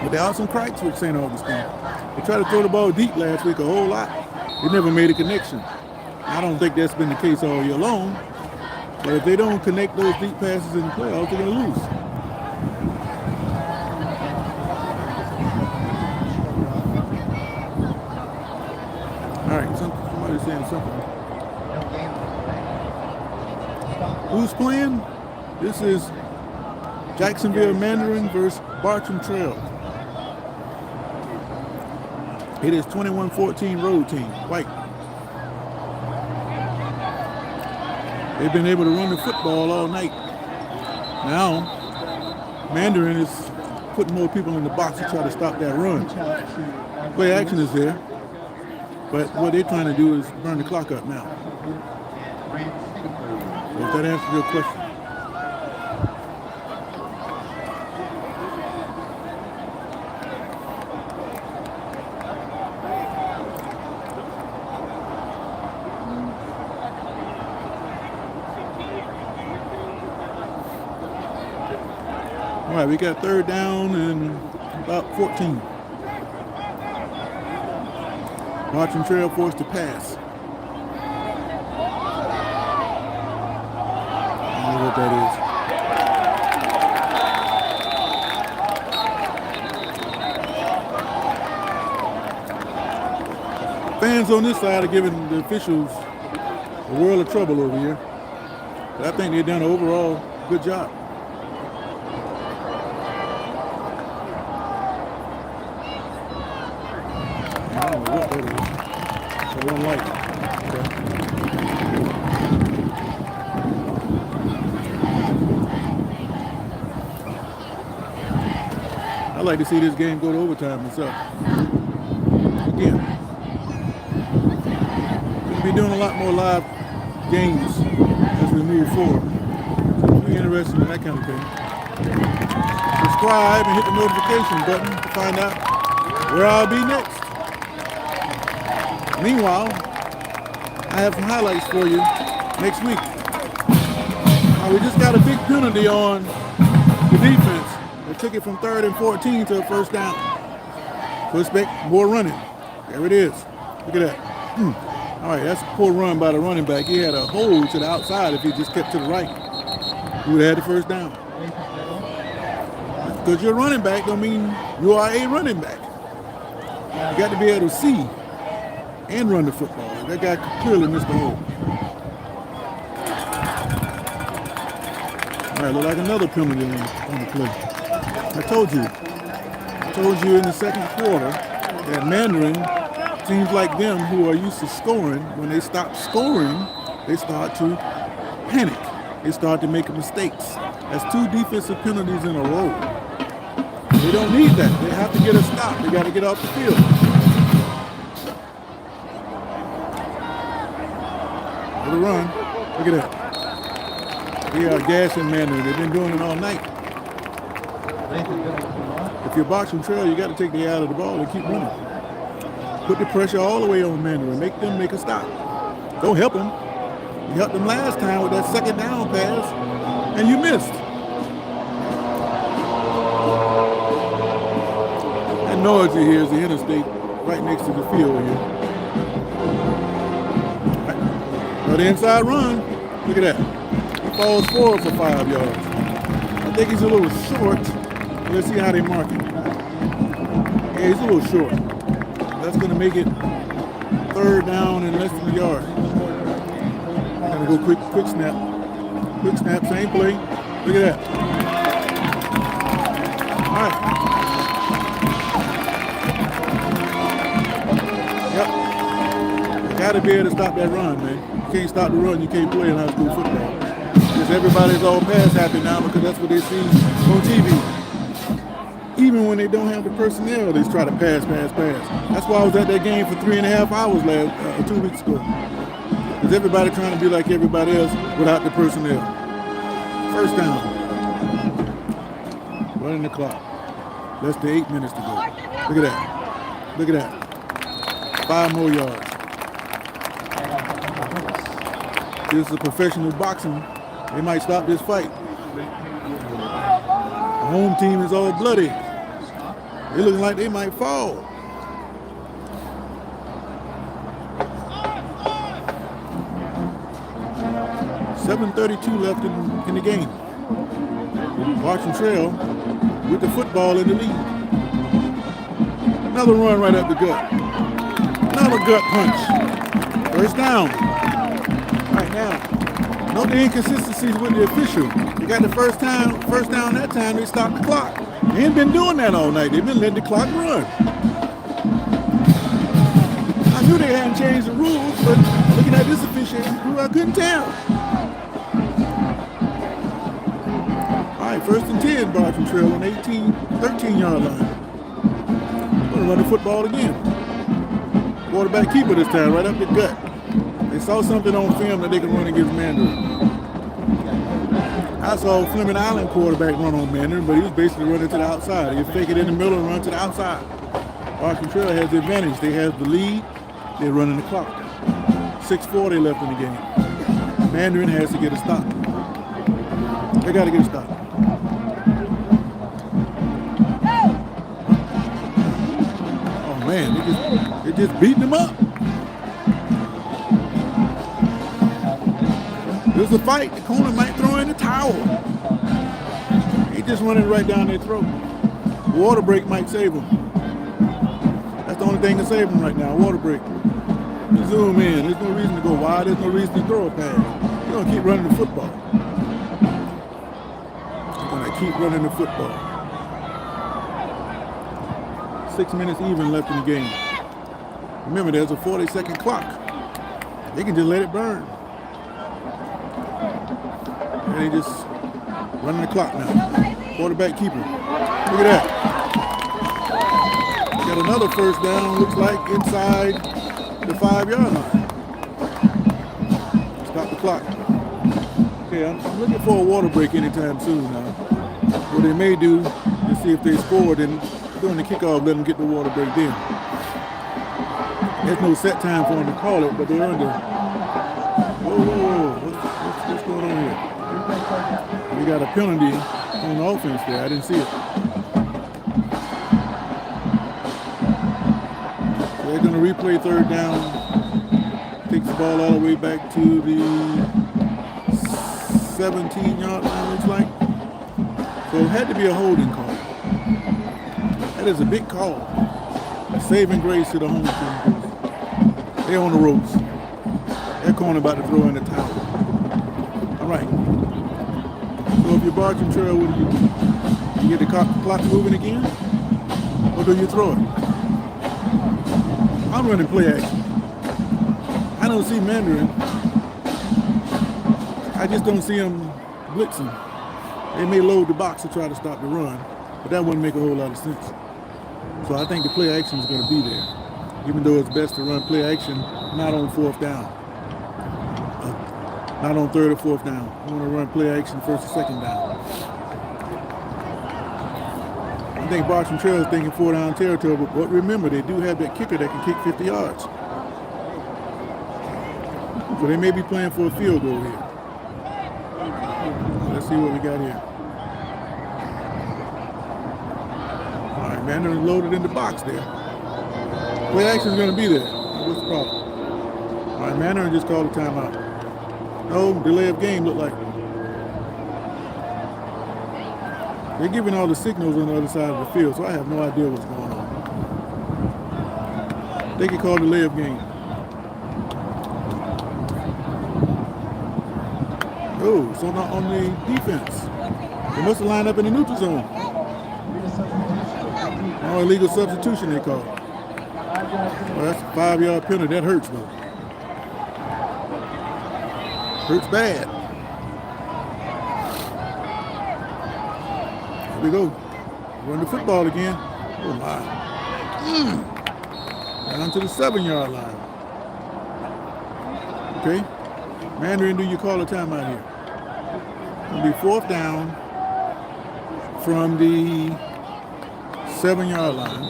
But there are some cracks with St. Augustine. They tried to throw the ball deep last week a whole lot. They never made a connection. I don't think that's been the case all year long. But if they don't connect those deep passes in the playoffs, they're going to lose. All right, somebody's saying something. Who's playing? This is Jacksonville Mandarin versus Bartram Trail. It is 21-14 road team, white. They've been able to run the football all night. Now, Mandarin is putting more people in the box to try to stop that run. Play action is there, but what they're trying to do is burn the clock up now. So if that answers your question. All right, we got third down and about 14. Bartram Trail forced to pass. I don't know what that is. Fans on this side are giving the officials a world of trouble over here. But I think they've done an overall good job. I don't know what that is. It's one light. Okay. I like to see this game go to overtime myself. Again, we'll be doing a lot more live games as we move forward. So if you're interested in that kind of thing, subscribe and hit the notification button to find out where I'll be next. Meanwhile, I have some highlights for you next week. We just got a big penalty on the defense. They took it from 3rd and 14 to a first down. So expect more running. There it is. Look at that. All right, that's a poor run by the running back. He had a hole to the outside. If he just kept to the right, he would have had the first down. Because you're a running back don't mean you are a running back. You got to be able to see and run the football. That guy clearly missed the hole. All right, look like another penalty on the play. I told you in the second quarter that Mandarin, teams like them who are used to scoring, when they stop scoring, they start to panic. They start to make mistakes. That's 2 defensive penalties in a row. They don't need that. They have to get a stop. They got to get off the field. For the run. Look at that. They are gassing Mandarin. They've been doing it all night. If you're Bartram Trail, you got to take the eye out of the ball and keep running. Put the pressure all the way on Mandarin. Make them make a stop. Don't help them. You helped them last time with that second down pass, and you missed. That noise you hear is the interstate right next to the field here. Right. Now the inside run. Look at that. He falls forward for 5 yards. I think he's a little short. Let's see how they mark him. Yeah, he's a little short. That's going to make it 3rd down and less than a yard. Gonna go quick snap. Quick snap, same play. Look at that. All right. Yep. You gotta be able to stop that run, man. You can't stop the run, you can't play in high school football. Because everybody's all pass happy now because that's what they see on TV. Even when they don't have the personnel, they try to pass. That's why I was at that game for 3.5 hours 2 weeks ago. Because everybody trying to be like everybody else without the personnel. First down. Running the clock. Less than 8 minutes to go. Look at that. Look at that. 5 more yards. This is a professional boxing. They might stop this fight. The home team is all bloody. They're looking like they might fall. $7:32 left in the game. Bartram Trail with the football in the lead. Another run right up the gut. Another gut punch. First down. Right now. Note the inconsistencies with the official. They got the first down that time, they stopped the clock. They ain't been doing that all night. They've been letting the clock run. I knew they hadn't changed the rules, but looking at this officiating crew, I couldn't tell. All right, 1st and 10, Bartram Trail on 13-yard line. Gonna run the football again. Quarterback keeper this time, right up the gut. They saw something on film that they could run against Mandarin. I saw Fleming Island quarterback run on Mandarin, but he was basically running to the outside. He'd fake it in the middle and run to the outside. Bartram Trail has the advantage. They have the lead. They're running the clock. 6:40 left in the game. Mandarin has to get a stop. They got to get a stop. Oh man, they just beating them up. There's a fight. The corner might throw in the towel. He just running right down their throat. Water break might save them. That's the only thing to save them right now. Water break. You zoom in. There's no reason to go wide. There's no reason to throw a pass. You're gonna keep running the football. You're gonna keep running the football. 6 minutes even left in the game. Remember, there's a 40-second clock. They can just let it burn. And they just running the clock now. Quarterback keeper. Look at that. Got another first down, looks like inside the 5-yard line. Stop the clock. Okay, I'm looking for a water break anytime soon now. What they may do is see if they scored and during the kickoff, let them get the water break then. There's no set time for them to call it, but they're under. Whoa. What's going on here? We got a penalty on the offense there. I didn't see it. So they're going to replay 3rd down. Takes the ball all the way back to the 17-yard line, looks like. So it had to be a holding call. That is a big call. A saving grace to the home team. They're on the ropes. That corner about to throw in the towel. All right. So if you're Bartram Trail, what do? You get the clock moving again? Or do you throw it? I'm running play action. I don't see Mandarin. I just don't see him blitzing. They may load the box to try to stop the run, but that wouldn't make a whole lot of sense. So I think the play action is going to be there, even though it's best to run play action not on 4th down, not on 3rd or 4th down. You want to run play action 1st or 2nd down. I think Bartram Trail is thinking 4-down territory, but remember, they do have that kicker that can kick 50 yards. So they may be playing for a field goal here. Let's see what we got here. All right, Mandarin loaded in the box there. Play action is going to be there. What's the problem? All right, Mandarin just called a timeout. No, delay of game look like. They're giving all the signals on the other side of the field, so I have no idea what's going on. They could call delay of game. Oh, so not on the defense. They must have lined up in the neutral zone. Oh, illegal substitution they call. Well, that's a 5-yard penalty. That hurts though. Hurts bad. Here we go. Run the football again. Oh my. Down to the 7-yard line. Okay. Mandarin, do you call a timeout here? It'll be 4th down from the 7-yard line.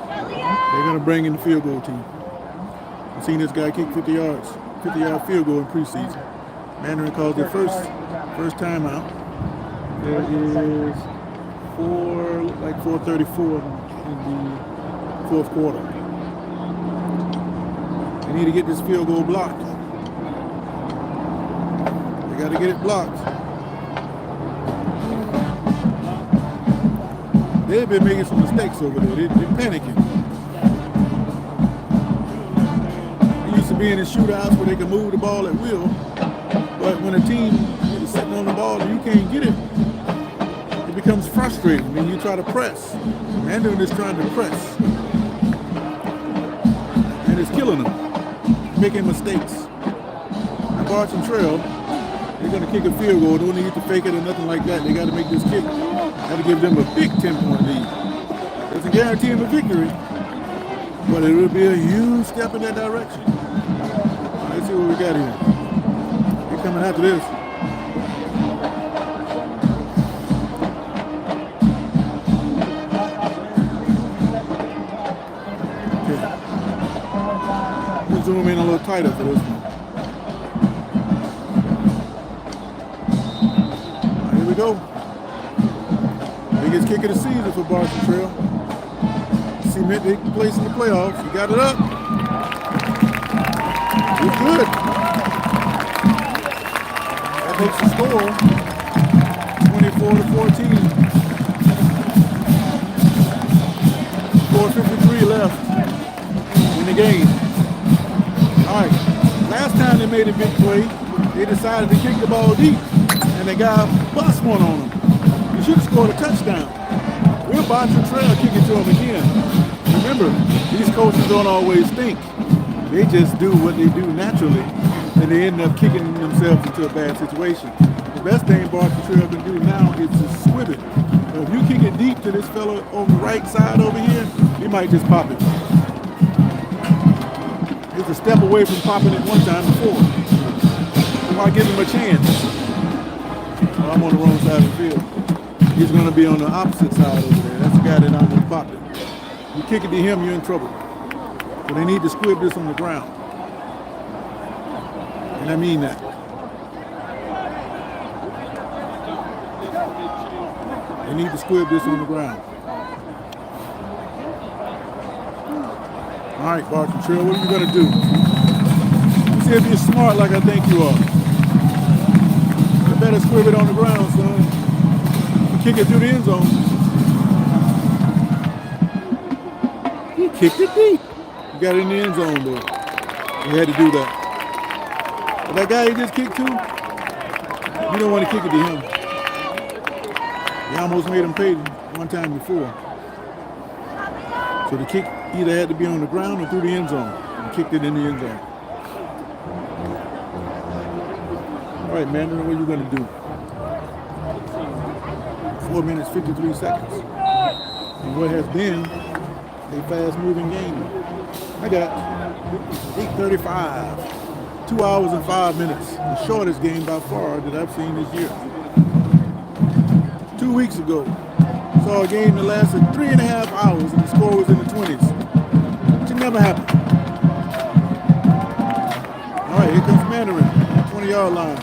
They're going to bring in the field goal team. I've seen this guy kick 50-yard field goal in preseason. Mandarin calls their first timeout. There is 4:34 in the 4th quarter. They need to get this field goal blocked. They got to get it blocked. They've been making some mistakes over there. They're panicking. They used to be in the shootouts where they can move the ball at will. But when a team is sitting on the ball and you can't get it, it becomes frustrating when you try to press. Mandarin is trying to press. And it's killing them. Making mistakes. Now Bartram Trail, they're going to kick a field goal. Don't need to fake it or nothing like that. They got to make this kick. Got to give them a big 10-point lead. Doesn't guarantee them a victory, but it will be a huge step in that direction. Let's see what we got here. They're coming after this. Okay. We'll zoom in a little tighter for this one. Here we go. Biggest kick of the season for Bartram Trail. Cement their place in the playoffs. He got it up. He's good. That makes the score 24-14. 4:53 left in the game. All right. Last time they made a big play, they decided to kick the ball deep, and the guy bust one on them. He should have scored a touchdown. We'll Bartram Trail kick it to him again. Remember, these coaches don't always think. They just do what they do naturally, and they end up kicking themselves into a bad situation. The best thing Bartram Trail can do now is to squib it. So if you kick it deep to this fellow on the right side over here, he might just pop it. It's a step away from popping it one time before. So why give him a chance? Well, I'm on the wrong side of the field. He's going to be on the opposite side over there. That's the guy that I'm going to pop it. You kick it to him, you're in trouble. So they need to squib this on the ground. And I mean that. They need to squib this on the ground. All right, Bartram Trail, what are you going to do? Let's see if you're smart like I think you are. You better squib it on the ground, son. Kick it through the end zone. He kicked it deep. You got it in the end zone, though. He had to do that. But that guy he just kicked to, you don't want to kick it to him. He almost made him pay one time before. So the kick either had to be on the ground or through the end zone. And kicked it in the end zone. All right, Mandarin, what are you going to do? 4 minutes, 53 seconds. And what has been a fast-moving game. I got 8:35. 2 hours and 5 minutes. The shortest game by far that I've seen this year. 2 weeks ago, saw a game that lasted 3.5 hours and the score was in the 20s. It should never happen. All right, here comes Mandarin, 20-yard line.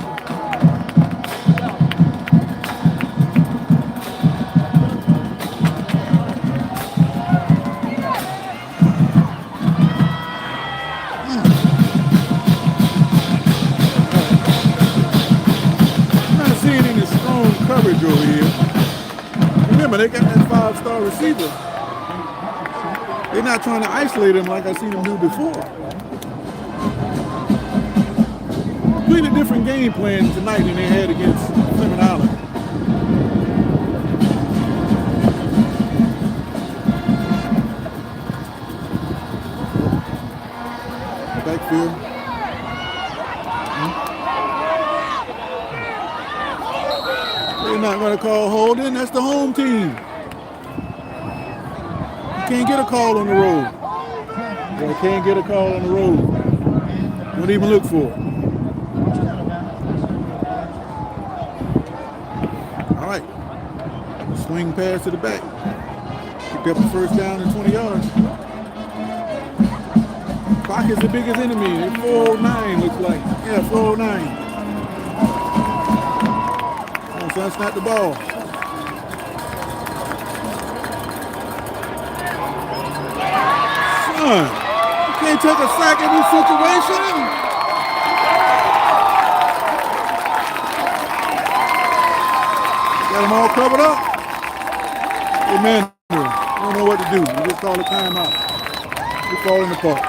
Coverage over here. Remember, they got that 5-star receiver. They're not trying to isolate him like I've seen them do before. Completely different game plan tonight than they had against Clement Island. Backfield. They're not going to call holding. That's the home team. You can't get a call on the road. You can't get a call on the road. Don't even look for it. All right. Swing pass to the back. Picked up the first down and 20 yards. Clock is the biggest enemy. It's 4:09 looks like. Yeah, 4:09. Come on, son, snap the ball. Son, you can't take a sack in this situation. Got them all covered up. Hey, man, I don't know what to do. You just call a timeout. You're falling apart.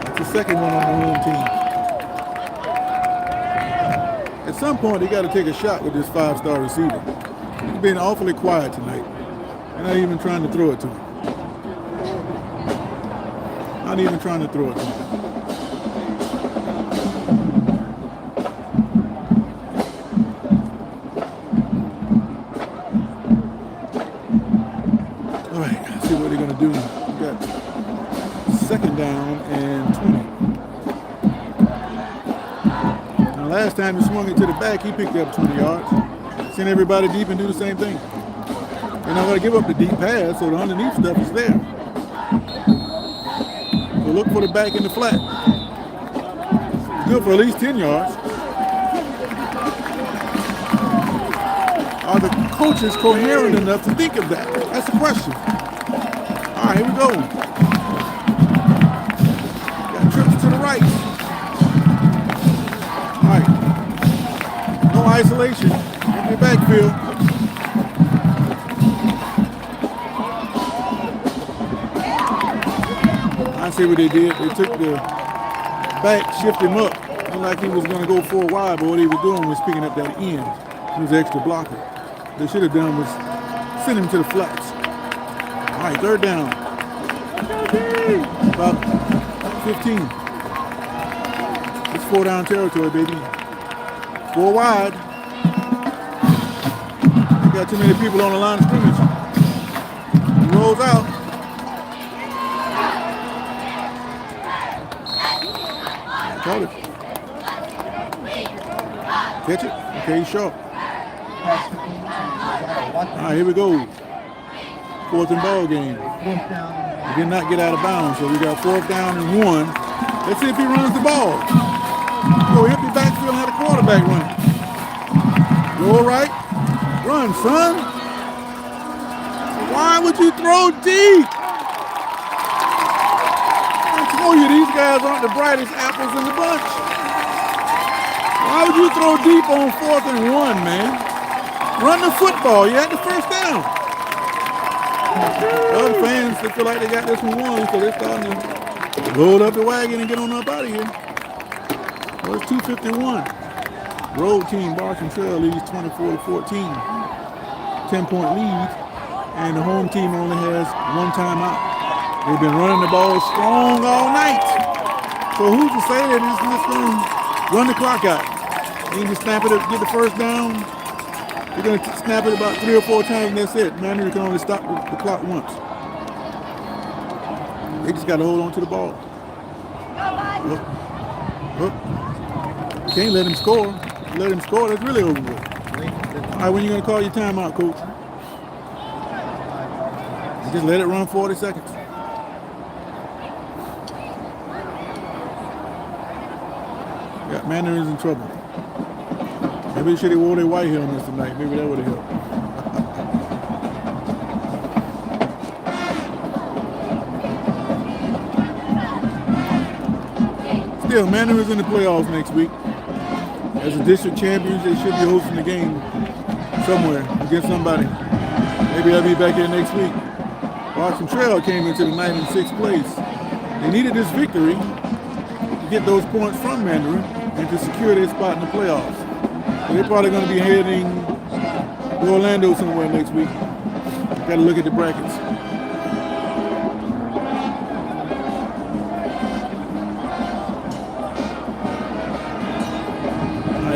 It's the second one on the home team. At some point, they got to take a shot with this 5-star receiver. He's been awfully quiet tonight. They're not even trying to throw it to him. Not even trying to throw it to him. All right, let's see what they're going to do. We got second down and 20. Now, last time he swung it to the back, he picked up 20 yards. Send everybody deep and do the same thing. They're not going to give up the deep pass, so the underneath stuff is there. So look for the back in the flat. Good for at least 10 yards. Are the coaches coherent enough to think of that? That's the question. All right, here we go. Got trips to the right. All right. No isolation. In the backfield. I see what they did. They took the back, shifted him up. Looked like he was going to go for a while, but what he was doing was picking up that end. He was an extra blocker. What they should have done was send him to the flats. All right, third down. About 15. It's 4-down territory, baby. 4 wide. Got too many people on the line of scrimmage. He rolls out. Caught it. Catch it. Okay, he's sharp. All right, here we go. 4th and ball game. He did not get out of bounds, so we got 4th down and 1. Let's see if he runs the ball. Go empty backfield and have the quarterback run. Go right. Run, son. Why would you throw deep? I told you these guys aren't the brightest apples in the bunch. Why would you throw deep on 4th and 1, man? Run the football. You had the first down. Other fans, they feel like they got this one won, so they're starting to load up the wagon and get on up out of here. Well, it's 2:51. Road team, Bartram Trail leads 24-14. 10-point lead, and the home team only has 1 timeout. They've been running the ball strong all night. So who's to say that it's just going to run the clock out? They can just snap it up, get the first down. They're going to snap it about 3 or 4 times, and that's it. Mandarin can only stop the clock once. They just got to hold on to the ball. Can't let him score. Let him score, that's really over with. All right, when are you going to call your timeout, coach? Just let it run 40 seconds. Got Mandarin's in trouble. Maybe they should have wore their white helmets tonight. Maybe that would have helped. Still, Mandarin's in the playoffs next week. As the district champions, they should be hosting the game somewhere against somebody. Maybe I'll be back here next week. Bartram Trail came into the night in 6th place. They needed this victory to get those points from Mandarin and to secure their spot in the playoffs. So they're probably going to be heading to Orlando somewhere next week. Got to look at the brackets.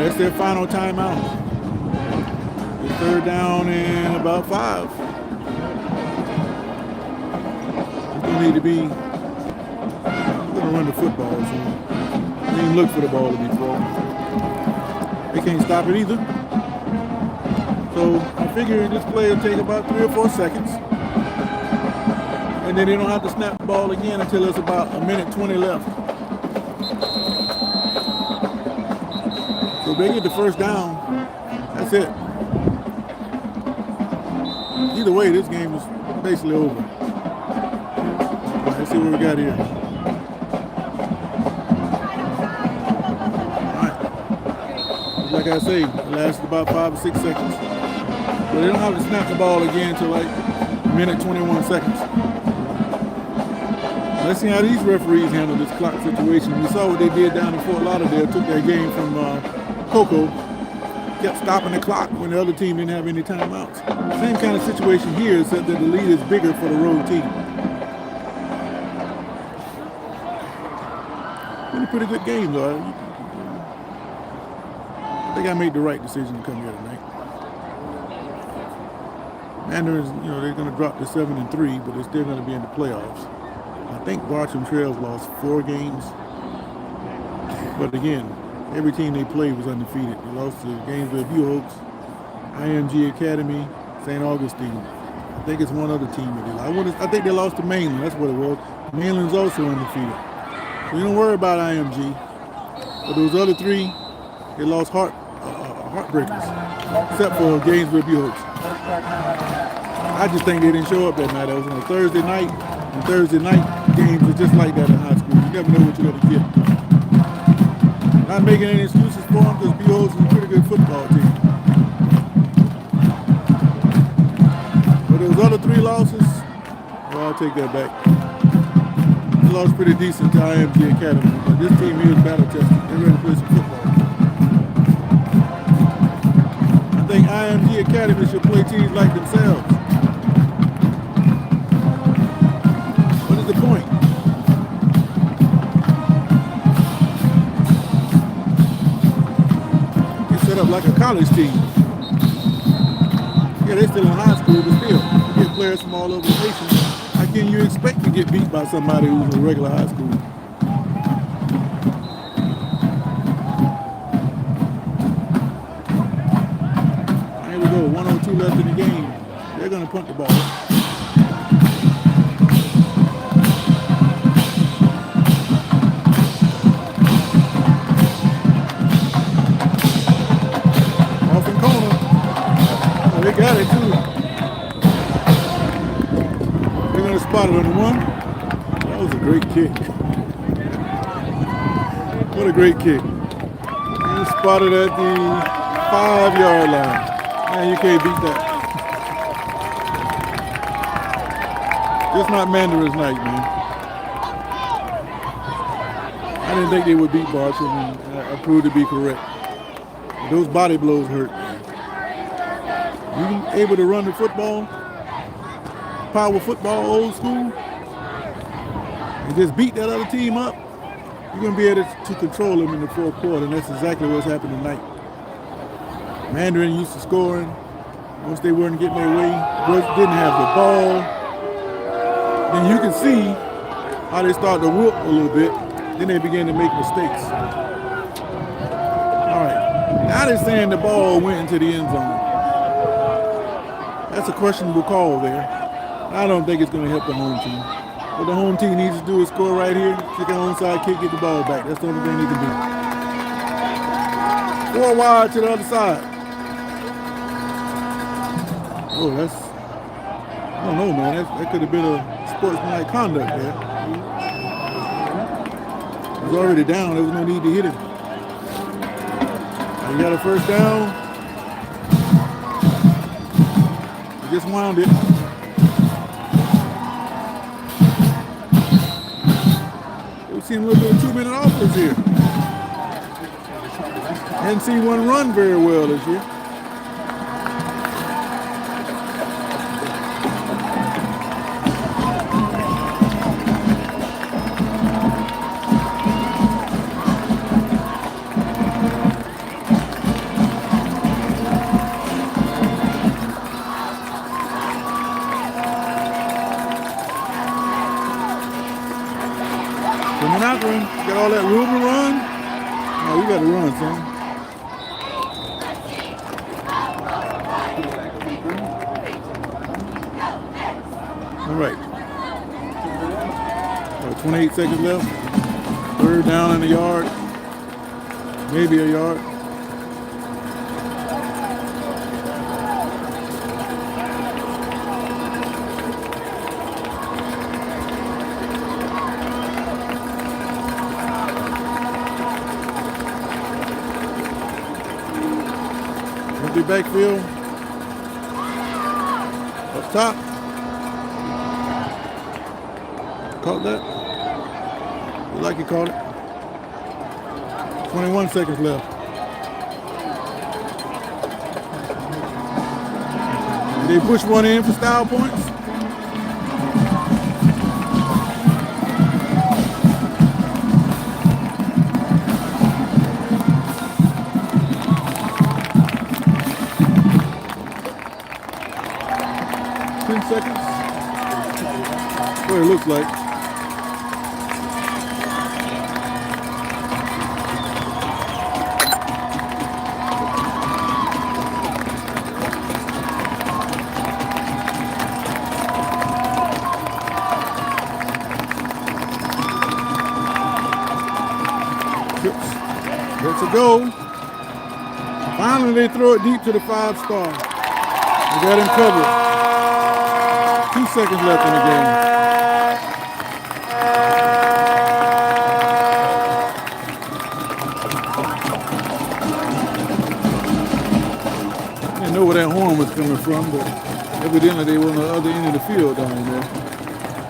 That's their final timeout. It's third down and about 5. It's going to need to be, we're going to run the football, so they didn't look for the ball to be thrown. They can't stop it either. So I figure this play will take about 3 or 4 seconds. And then they don't have to snap the ball again until it's about 1:20 left. So if they get the first down, that's it. Either way, this game is basically over. Let's see what we got here. All right. Like I say, it lasted about 5 or 6 seconds. But they don't have to snap the ball again until like 1:21 seconds. Let's see how these referees handle this clock situation. We saw what they did down in Fort Lauderdale, took their game from Cocoa, kept stopping the clock when the other team didn't have any timeouts. Same kind of situation here, except that the lead is bigger for the road team. Been a pretty good game, though. I think I made the right decision to come here tonight. Mandarin's, they're going to drop to 7-3, but they're still going to be in the playoffs. I think Bartram Trails lost 4 games. But again, every team they played was undefeated. They lost to Gainesville Buhokes, IMG Academy, St. Augustine. I think it's one other team that they lost. I think they lost to Mainland. That's what it was. Mainland's also undefeated. So you don't worry about IMG. But those other 3, they lost heartbreakers, except for Gainesville Buhokes. I just think they didn't show up that night. It was on a Thursday night, and Thursday night games are just like that in high school. You never know what you're going to get. Not making any excuses for them, because Buhokes is a pretty good football team. But those other 3 losses, well, I'll take that back. They lost pretty decent to IMG Academy, but this team here is battle tested. They're ready to play some football. I think IMG Academy should play teams like themselves. What is the point? It's set up like a college team. Yeah, they're still in high school, but still, you get players from all over the nation. How can you expect to get beat by somebody who's in regular high school? Here we go, 102 left in the game. They're going to punt the ball. Off in corner. Oh, they got it too. They're going to spot it on the 1. That was a great kick. What a great kick. He spotted at the 5-yard line. Man, you can't beat that. Just not Mandarin's night, man. I didn't think they would beat Bartram, and I proved to be correct. But those body blows hurt. You able to run the football, power football, old school, and just beat that other team up, you're going to be able to control them in the 4th quarter, and that's exactly what's happened tonight. Mandarin used to scoring. Once they weren't getting their way, didn't have the ball. Then you can see how they start to whoop a little bit. Then they begin to make mistakes. All right. Now they're saying the ball went into the end zone. That's a questionable call there. I don't think it's going to help the home team. What the home team needs to do is score right here, kick an onside kick, get the ball back. That's the only thing they can do. 4 wide to the other side. Oh, I don't know, man. That could have been a sportsmanlike conduct there. He was already down. There was no need to hit him. He got a first down. He just wound it. We've seen a little bit of 2-minute offense here. Hadn't seen one run very well this year. All that room to run? No, you got to run, son. All right. 28 seconds left. Third down in the yard. Maybe a yard. Empty backfield. Up top. Caught that? Looked like he caught it. 21 seconds left. They push one in for style points. Seconds. What it looks like. That's a go. Finally, they throw it deep to the 5-star. They got him covered. 2 seconds left in the game. I didn't know where that horn was coming from, but evidently they were on the other end of the field down there.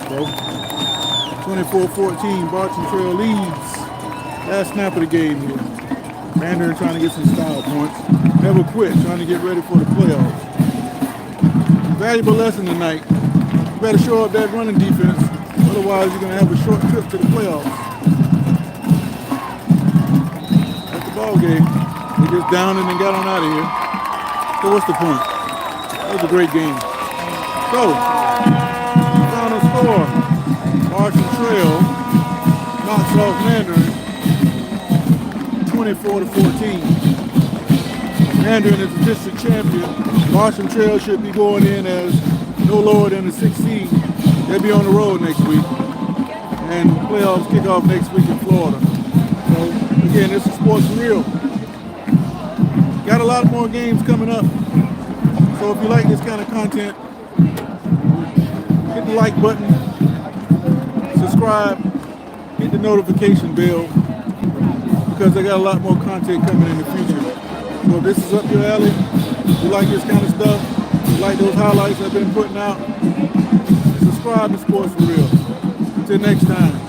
So, 24-14, Bartram Trail leads. Last snap of the game here. Mandarin trying to get some style points. Never quit, trying to get ready for the playoffs. Valuable lesson tonight. You better show up that running defense, otherwise you're going to have a short trip to the playoffs. That's the ball game. They just downed and then got on out of here. So what's the point? That was a great game. So, final score. Bartram Trail knocks off Mandarin 24-14. Mandarin is the district champion. Bartram Trail should be going in as no lower than the 6th seed. They'll be on the road next week. And playoffs kick off next week in Florida. So, again, this is Sports for Real. Got a lot more games coming up. So if you like this kind of content, hit the like button, subscribe, hit the notification bell, because I got a lot more content coming in the future. So if this is up your alley, if you like this kind of stuff, if you like those highlights I've been putting out, subscribe to Sports for Real. Until next time.